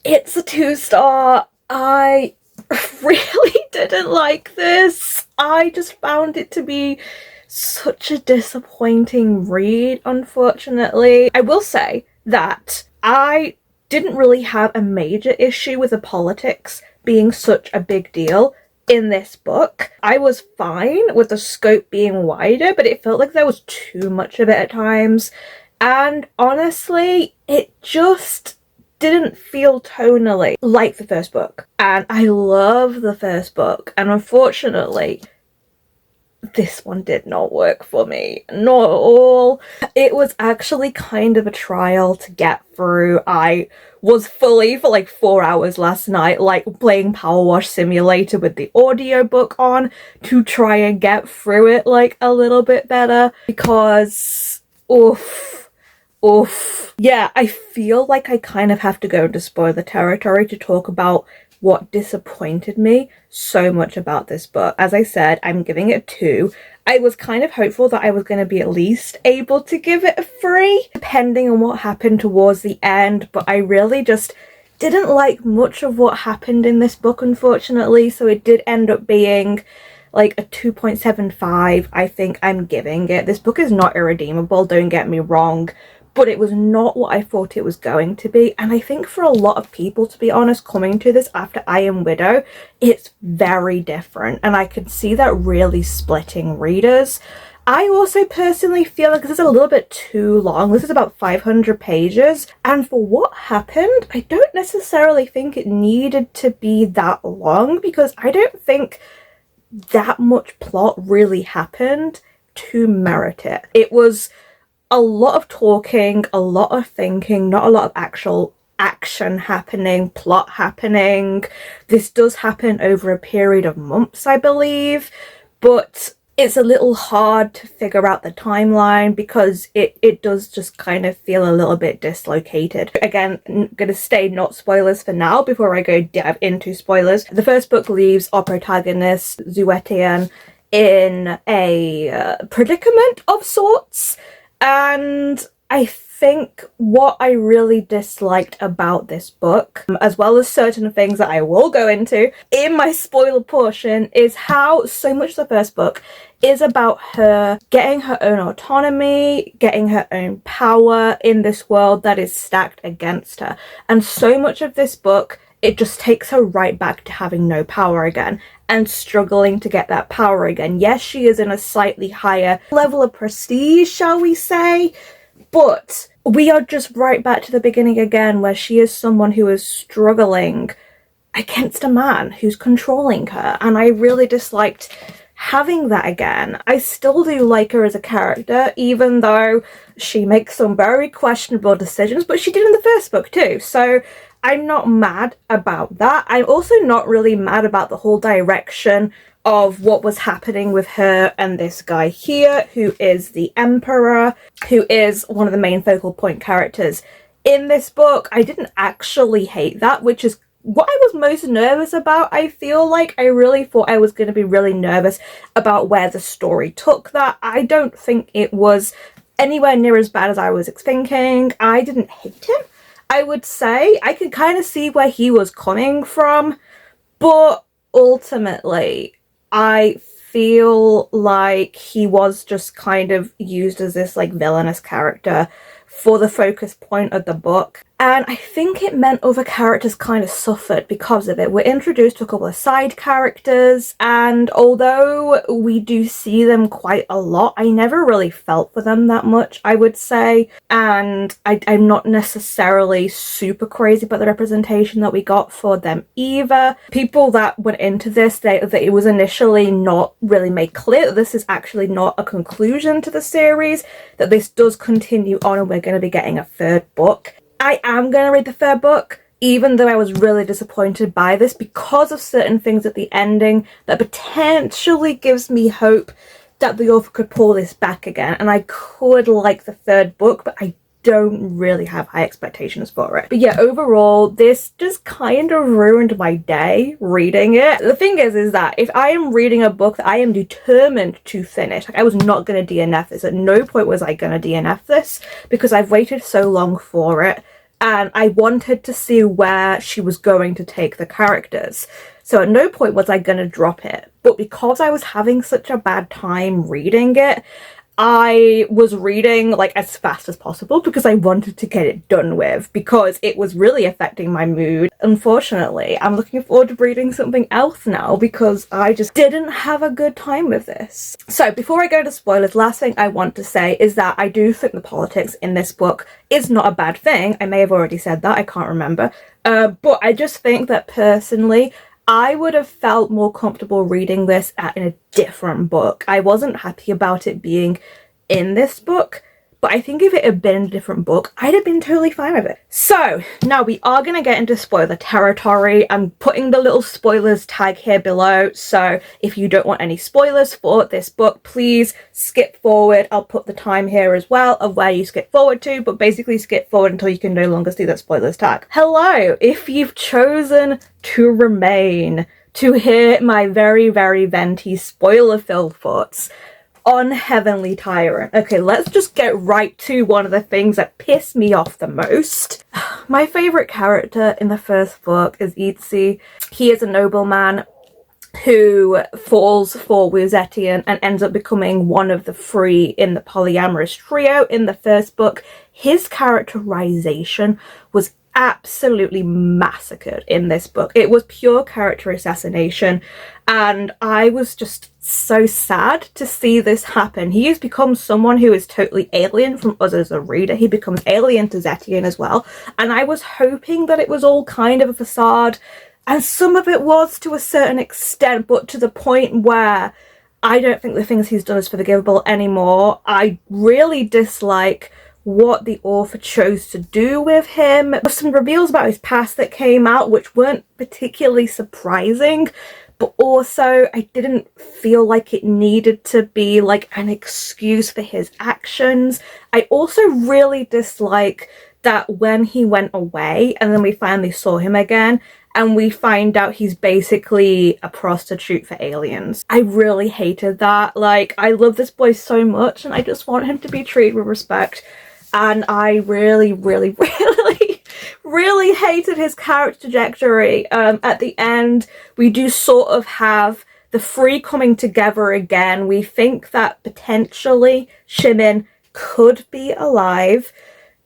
It's a 2-star. I really didn't like this. I just found it to be such a disappointing read, unfortunately. I will say that I didn't really have a major issue with the politics being such a big deal in this book. I was fine with the scope being wider, but it felt like there was too much of it at times. And honestly, it just didn't feel tonally like the first book. And I love the first book, and unfortunately, this one did not work for me, not at all. It was actually kind of a trial to get through. I was fully for like 4 hours last night, like playing Power Wash Simulator with the audiobook on to try and get through it like a little bit better, because oof. Yeah, I feel like I kind of have to go into spoiler territory to talk about what disappointed me so much about this book. As I said, I'm giving it a 2. I was kind of hopeful that I was going to be at least able to give it a 3, depending on what happened towards the end, but I really just didn't like much of what happened in this book, unfortunately, so it did end up being like a 2.75, I think I'm giving it. This book is not irredeemable, don't get me wrong, but it was not what I thought it was going to be. And I think for a lot of people, to be honest, coming to this after I Am Widow, it's very different. And I could see that really splitting readers. I also personally feel like this is a little bit too long. This is about 500 pages. And for what happened, I don't necessarily think it needed to be that long, because I don't think that much plot really happened to merit it. It was a lot of talking, a lot of thinking, not a lot of actual action happening, plot happening. This does happen over a period of months, I believe, but it's a little hard to figure out the timeline because it does just kind of feel a little bit dislocated. Again, I'm gonna stay not spoilers for now before I go dive into spoilers. The first book leaves our protagonist, 𝚑𝚝𝚒𝚙𝚒, in a predicament of sorts. And I think what I really disliked about this book, as well as certain things that I will go into in my spoiler portion, is how so much of the first book is about her getting her own autonomy, getting her own power in this world that is stacked against her. And so much of this book, it just takes her right back to having no power again and struggling to get that power again. Yes, she is in a slightly higher level of prestige, shall we say, but we are just right back to the beginning again, where she is someone who is struggling against a man who's controlling her, and I really disliked having that again. I still do like her as a character, even though she makes some very questionable decisions, but she did in the first book too, so I'm not mad about that. I'm also not really mad about the whole direction of what was happening with her and this guy here, who is the Emperor, who is one of the main focal point characters in this book. I didn't actually hate that, which is what I was most nervous about. I feel like I really thought I was going to be really nervous about where the story took that. I don't think it was anywhere near as bad as I was thinking. I didn't hate him, I would say. I could kind of see where he was coming from, but ultimately I feel like he was just kind of used as this like villainous character for the focus point of the book. And I think it meant other characters kind of suffered because of it. We're introduced to a couple of side characters, and although we do see them quite a lot, I never really felt for them that much, I would say. And I'm not necessarily super crazy about the representation that we got for them either. People that went into this, that it was initially not really made clear that this is actually not a conclusion to the series, that this does continue on and we're going to be getting a third book. I am going to read the third book, even though I was really disappointed by this because of certain things at the ending that potentially gives me hope that the author could pull this back again, and I could like the third book, but I don't really have high expectations for it. But yeah, overall, this just kind of ruined my day reading it. The thing is that if I am reading a book that I am determined to finish, like I was not going to DNF this. At no point was I going to DNF this because I've waited so long for it, and I wanted to see where she was going to take the characters. So at no point was I going to drop it. but because I was having such a bad time reading it, I was reading like as fast as possible because I wanted to get it done with, because it was really affecting my mood. Unfortunately, I'm looking forward to reading something else now because I just didn't have a good time with this. So before I go to spoilers, last thing I want to say is that I do think the politics in this book is not a bad thing. I may have already said that, I can't remember. But I just think that personally, I would have felt more comfortable reading this in a different book. I wasn't happy about it being in this book, but I think if it had been in a different book, I'd have been totally fine with it. So now we are going to get into spoiler territory. I'm putting the little spoilers tag here below, so if you don't want any spoilers for this book, please skip forward. I'll put the time here as well of where you skip forward to, but basically skip forward until you can no longer see that spoilers tag. Hello, if you've chosen to remain to hear my very, very venti spoiler-filled thoughts on Heavenly Tyrant. Okay, let's just get right to one of the things that pissed me off the most. My favourite character in the first book is 𝚑𝚝𝚙. He is a nobleman who falls for Zetien and ends up becoming one of the three in the polyamorous trio in the first book. His characterization was absolutely massacred in this book. It was pure character assassination, and I was just so sad to see this happen. He has become someone who is totally alien from us as a reader. He becomes alien to Zetien as well, and I was hoping that it was all kind of a facade, and some of it was to a certain extent, but to the point where I don't think the things he's done is forgivable anymore. I really dislike what the author chose to do with him. There were some reveals about his past that came out which weren't particularly surprising, but also I didn't feel like it needed to be like an excuse for his actions. I also really dislike that when he went away and then we finally saw him again and we find out he's basically a prostitute for aliens. I really hated that. Like, I love this boy so much and I just want him to be treated with respect. And I really, really, really hated his character trajectory. At the end, we do sort of have the three coming together again. We think that potentially Ximin could be alive,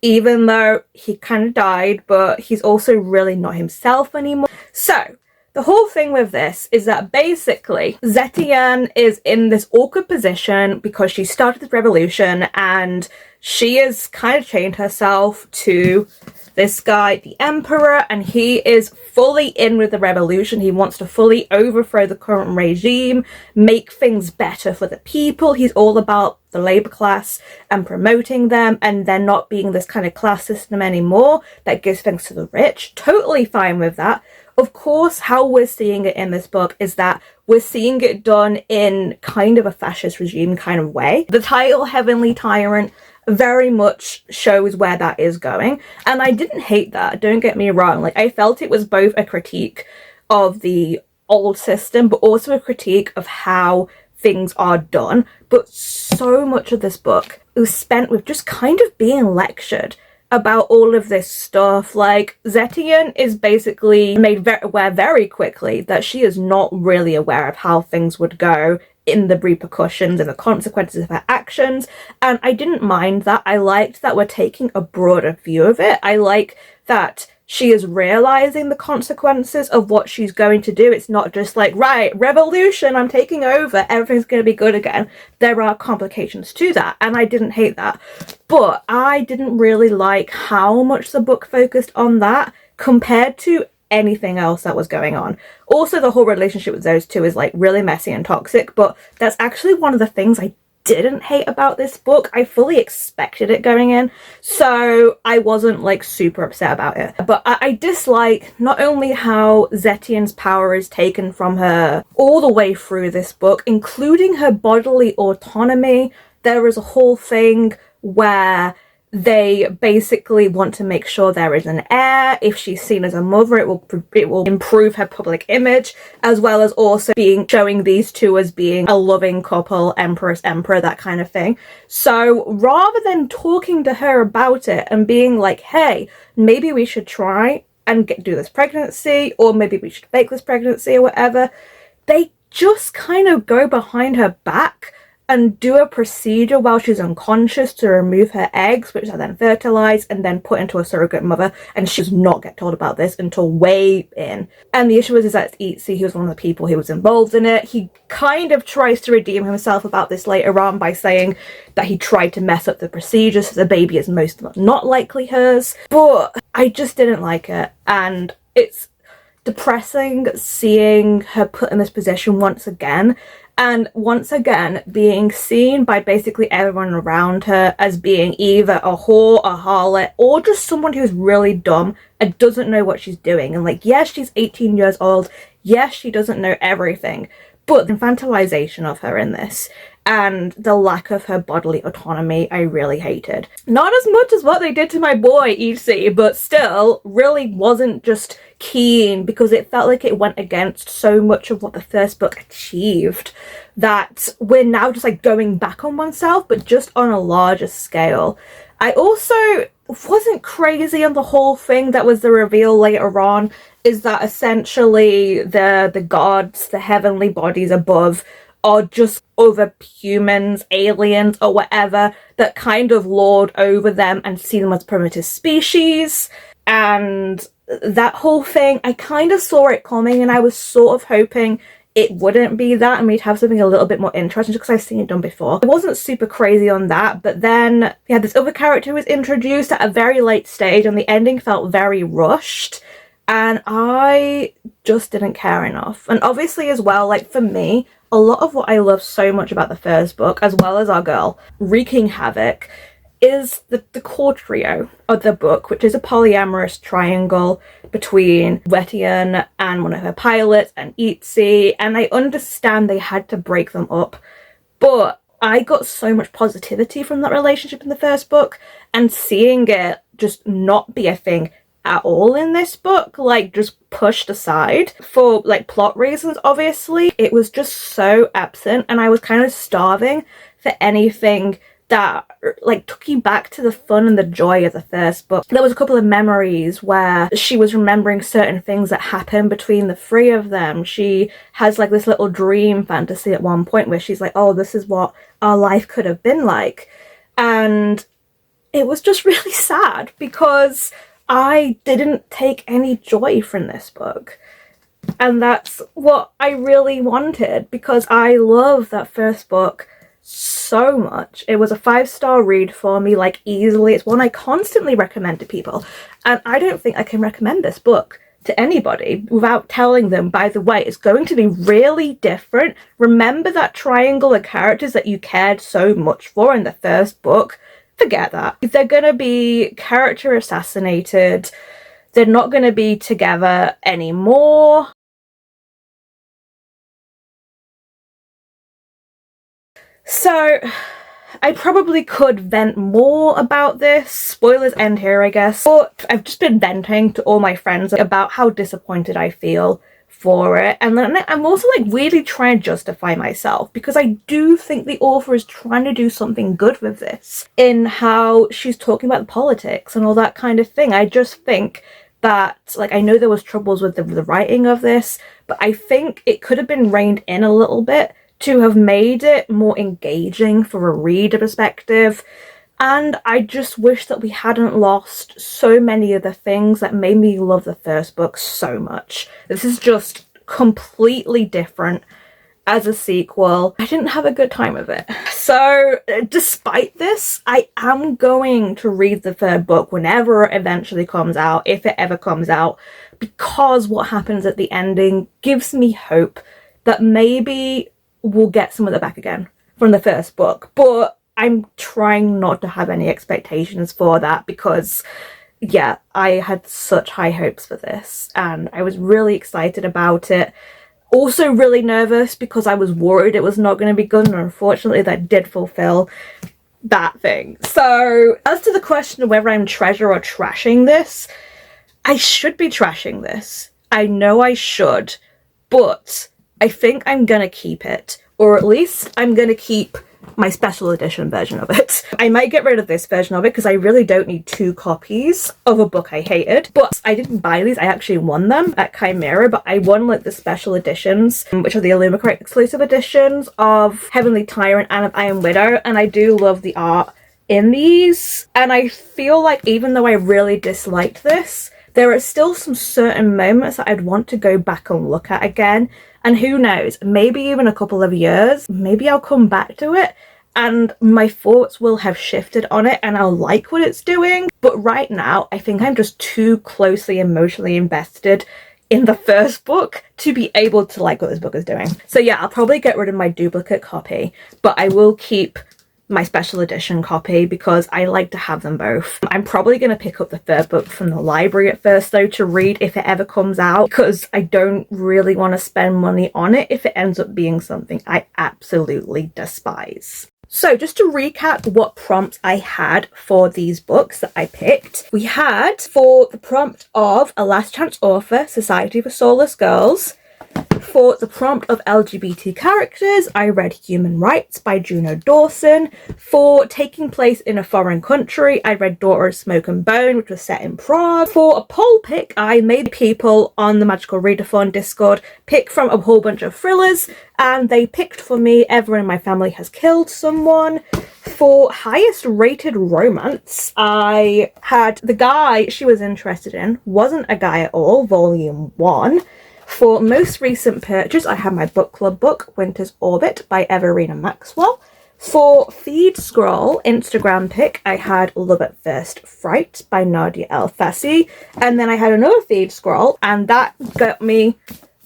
even though he kind of died, but he's also really not himself anymore. So the whole thing with this is that basically Zetien is in this awkward position because she started this revolution and she has kind of chained herself to this guy, the Emperor, and he is fully in with the revolution. He wants to fully overthrow the current regime, make things better for the people. He's all about the labor class and promoting them, and then not being this kind of class system anymore that gives things to the rich. Totally fine with that. Of course, how we're seeing it in this book is that we're seeing it done in kind of a fascist regime kind of way. The title Heavenly Tyrant very much shows where that is going, and I didn't hate that, don't get me wrong. Like, I felt it was both a critique of the old system but also a critique of how things are done. But so much of this book was spent with just kind of being lectured about all of this stuff. Like, Zetien is basically made aware very quickly that she is not really aware of how things would go in the repercussions and the consequences of her actions, and I didn't mind that. I liked that we're taking a broader view of it. I like that she is realizing the consequences of what she's going to do. It's not just like, right, revolution, I'm taking over, everything's going to be good again. There are complications to that, and I didn't hate that. But I didn't really like how much the book focused on that compared to anything else that was going on. Also, the whole relationship with those two is like really messy and toxic, but that's actually one of the things I didn't hate about this book. I fully expected it going in, so I wasn't like super upset about it. But I dislike not only how Zetien's power is taken from her all the way through this book, including her bodily autonomy. There is a whole thing where they basically want to make sure there is an heir. If she's seen as a mother, it will improve her public image, as well as also showing these two as being a loving couple, empress, emperor, that kind of thing. So rather than talking to her about it and being like, hey, maybe we should try and do this pregnancy, or maybe we should fake this pregnancy or whatever, they just kind of go behind her back and do a procedure while she's unconscious to remove her eggs, which are then fertilized and then put into a surrogate mother, and she does not get told about this until way in. And the issue is that 𝚑𝚝𝚎𝚑𝚗, he was one of the people who was involved in it. He kind of tries to redeem himself about this later on by saying that he tried to mess up the procedure so the baby is most not likely hers. But I just didn't like it, and it's depressing seeing her put in this position once again, and once again being seen by basically everyone around her as being either a whore, a harlot, or just someone who's really dumb and doesn't know what she's doing. And like, yes, she's 18 years old, yes, she doesn't know everything, but the infantilization of her in this and the lack of her bodily autonomy, I really hated. Not as much as what they did to my boy 𝚑𝚝𝚑𝚐, but still really wasn't just keen, because it felt like it went against so much of what the first book achieved that we're now just like going back on oneself, but just on a larger scale. I also wasn't crazy on the whole thing that was the reveal later on, is that essentially the gods, the heavenly bodies above, are just other humans, aliens, or whatever that kind of lord over them and see them as primitive species. And that whole thing, I kind of saw it coming, and I was sort of hoping it wouldn't be that and we'd have something a little bit more interesting, just because I've seen it done before. I wasn't super crazy on that, but then we had this other character who was introduced at a very late stage, and the ending felt very rushed, and I just didn't care enough. And obviously as well, like for me, a lot of what I love so much about the first book, as well as our girl wreaking havoc, is the core trio of the book, which is a polyamorous triangle between 𝚑𝚝𝚏 and one of her pilots and 𝚑𝚝𝚐, and I understand they had to break them up, but I got so much positivity from that relationship in the first book, and seeing it just not be a thing at all in this book, like just pushed aside for like plot reasons, obviously, it was just so absent, and I was kind of starving for anything that like took you back to the fun and the joy of the first book. There was a couple of memories where she was remembering certain things that happened between the three of them. She has like this little dream fantasy at one point where she's like, oh, this is what our life could have been like, and it was just really sad because I didn't take any joy from this book, and that's what I really wanted, because I love that first book so much. It was a 5-star read for me, like easily. It's one I constantly recommend to people, and I don't think I can recommend this book to anybody without telling them, by the way, it's going to be really different. Remember that triangle of characters that you cared so much for in the first book? Forget that. If they're gonna be character assassinated, they're not gonna be together anymore. So I probably could vent more about this. Spoilers end here, I guess. But I've just been venting to all my friends about how disappointed I feel for it, and then I'm also like really trying to justify myself, because I do think the author is trying to do something good with this in how she's talking about the politics and all that kind of thing. I just think that, like, I know there was troubles with the writing of this, but I think it could have been reined in a little bit to have made it more engaging for a reader perspective. And I just wish that we hadn't lost so many of the things that made me love the first book so much. This is just completely different as a sequel. I didn't have a good time with it. So despite this, I am going to read the third book whenever it eventually comes out, if it ever comes out, because what happens at the ending gives me hope that maybe we'll get some of that back again from the first book. But I'm trying not to have any expectations for that, because yeah, I had such high hopes for this and I was really excited about it. Also really nervous because I was worried it was not going to be good, and unfortunately that did fulfill that thing. So as to the question of whether I'm treasure or trashing this, I should be trashing this. I know I should, but I think I'm gonna keep it, or at least I'm gonna keep my special edition version of it. I might get rid of this version of it because I really don't need 2 copies of a book I hated. But I didn't buy these, I actually won them at Chimera, but I won like the special editions, which are the Illumicrate exclusive editions of Heavenly Tyrant and of Iron Widow, and I do love the art in these. And I feel like even though I really disliked this, there are still some certain moments that I'd want to go back and look at again. And who knows, maybe even a couple of years, maybe I'll come back to it and my thoughts will have shifted on it and I'll like what it's doing. But right now, I think I'm just too closely emotionally invested in the first book to be able to like what this book is doing. So yeah, I'll probably get rid of my duplicate copy, but I will keep my special edition copy because I like to have them both. I'm probably going to pick up the 3rd book from the library at first though to read if it ever comes out, because I don't really want to spend money on it if it ends up being something I absolutely despise. So just to recap what prompts I had for these books that I picked. We had, for the prompt of A Last Chance Author, Society for Soulless Girls. For the prompt of LGBT characters, I read Human Rights by Juno Dawson. For taking place in a foreign country, I read Daughter of Smoke and Bone, which was set in Prague. For a poll pick, I made people on the Magical Readathon Discord pick from a whole bunch of thrillers, and they picked for me Everyone in My Family Has Killed Someone. For highest rated romance, I had The Guy She Was Interested In Wasn't a Guy at All, Volume 1. For most recent purchase, I had my book club book, Winter's Orbit by Everina Maxwell. For feed scroll Instagram pick, I had Love at First Fright by 𝚑𝚝𝚙𝚒. And then I had another feed scroll, and that got me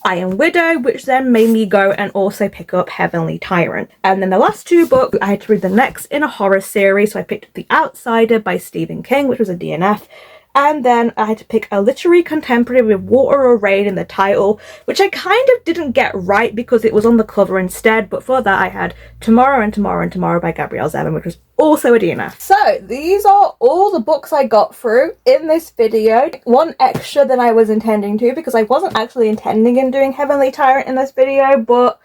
Iron Widow, which then made me go and also pick up Heavenly Tyrant. And then the last 2 books, I had to read the next in a horror series, so I picked up The Outsider by Stephen King, which was a DNF. And then I had to pick a literary contemporary with Water or Rain in the title, which I kind of didn't get right because it was on the cover instead. But for that, I had Tomorrow and Tomorrow and Tomorrow by Gabrielle Zevin, which was also a DNF. So these are all the books I got through in this video. One extra than I was intending to, because I wasn't actually intending in doing Heavenly Tyrant in this video, but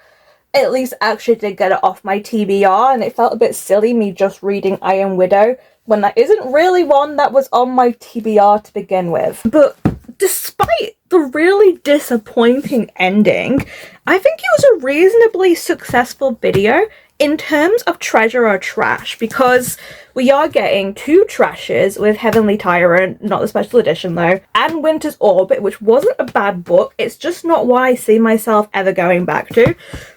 at least actually did get it off my TBR, and it felt a bit silly me just reading Iron Widow when that isn't really one that was on my TBR to begin with. But despite the really disappointing ending, I think it was a reasonably successful video in terms of treasure or trash, because we are getting 2 trashes with Heavenly Tyrant, not the special edition though, and Winter's Orbit, which wasn't a bad book. It's just not what I see myself ever going back to.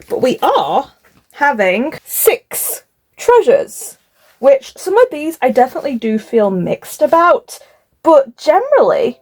But we are having 6 treasures, which some of these I definitely do feel mixed about, but generally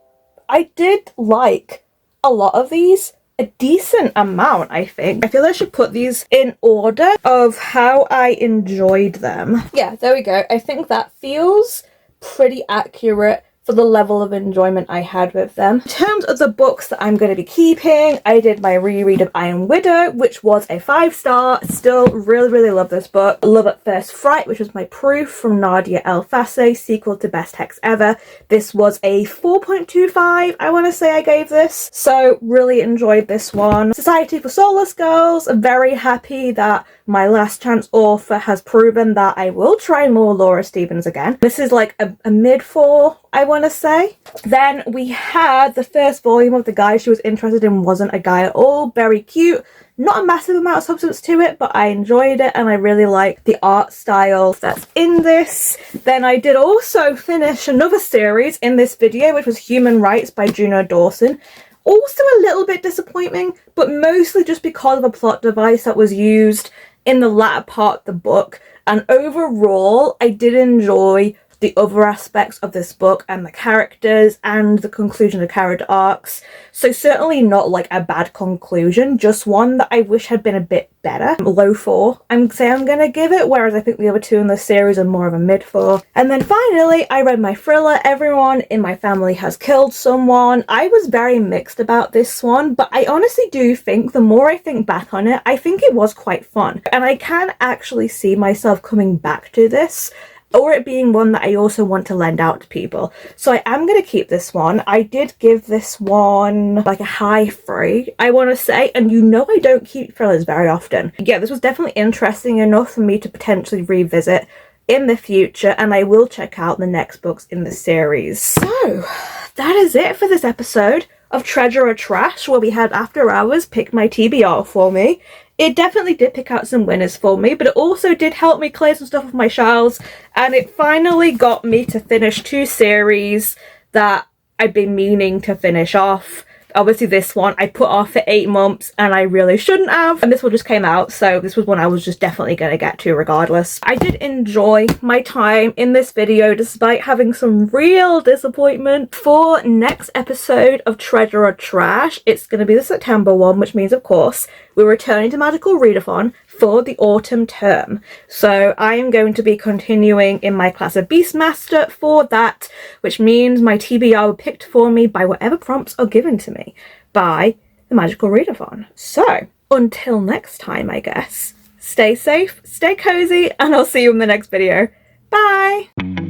I did like a lot of these. A decent amount, I think. I feel I should put these in order of how I enjoyed them. Yeah, there we go. I think that feels pretty accurate for the level of enjoyment I had with them. In terms of the books that I'm going to be keeping, I did my reread of Iron Widow, which was a 5-star. Still really love this book. Love at First Fright, which was my proof from 𝚑𝚝𝚙𝚒, sequel to Best Text Ever. This was a 4.25, I want to say I gave this. So really enjoyed this one. Society for Soulless Girls, very happy that my Last Chance Author has proven that I will try more Laura Stevens again. This is like a mid-4, I want to say. Then we had the first volume of The Guy She Was Interested In Wasn't a Guy at All. Very cute. Not a massive amount of substance to it, but I enjoyed it and I really like the art style that's in this. Then I did also finish another series in this video, which was Human Rights by Juno Dawson. Also a little bit disappointing, but mostly just because of a plot device that was used in the latter part of the book. And overall, I did enjoy the other aspects of this book and the characters and the conclusion of character arcs. So certainly not like a bad conclusion, just one that I wish had been a bit better. Low 4, I'm gonna give it, whereas I think the other 2 in the series are more of a mid 4. And then finally, I read my thriller, Everyone in My Family Has Killed Someone. I was very mixed about this one, but I honestly do think the more I think back on it, I think it was quite fun. And I can actually see myself coming back to this or it being one that I also want to lend out to people. So I am going to keep this one. I did give this one like a high 3, I want to say, and you know I don't keep thrillers very often. Yeah, this was definitely interesting enough for me to potentially revisit in the future, and I will check out the next books in the series. So that is it for this episode of Treasure or Trash, where we had After Hours pick my TBR for me. It definitely did pick out some winners for me, but it also did help me clear some stuff off my shelves, and it finally got me to finish 2 series that I've been meaning to finish off. Obviously this one I put off for 8 months and I really shouldn't have, and this one just came out, so this was one I was just definitely going to get to regardless. I did enjoy my time in this video despite having some real disappointment. For next episode of Treasure or Trash, it's going to be the September one, which means of course we're returning to Magical Readathon for the autumn term. So I am going to be continuing in my class of Beastmaster for that, which means my TBR were picked for me by whatever prompts are given to me by the Magical Readathon. So until next time, I guess, stay safe, stay cozy, and I'll see you in the next video. Bye!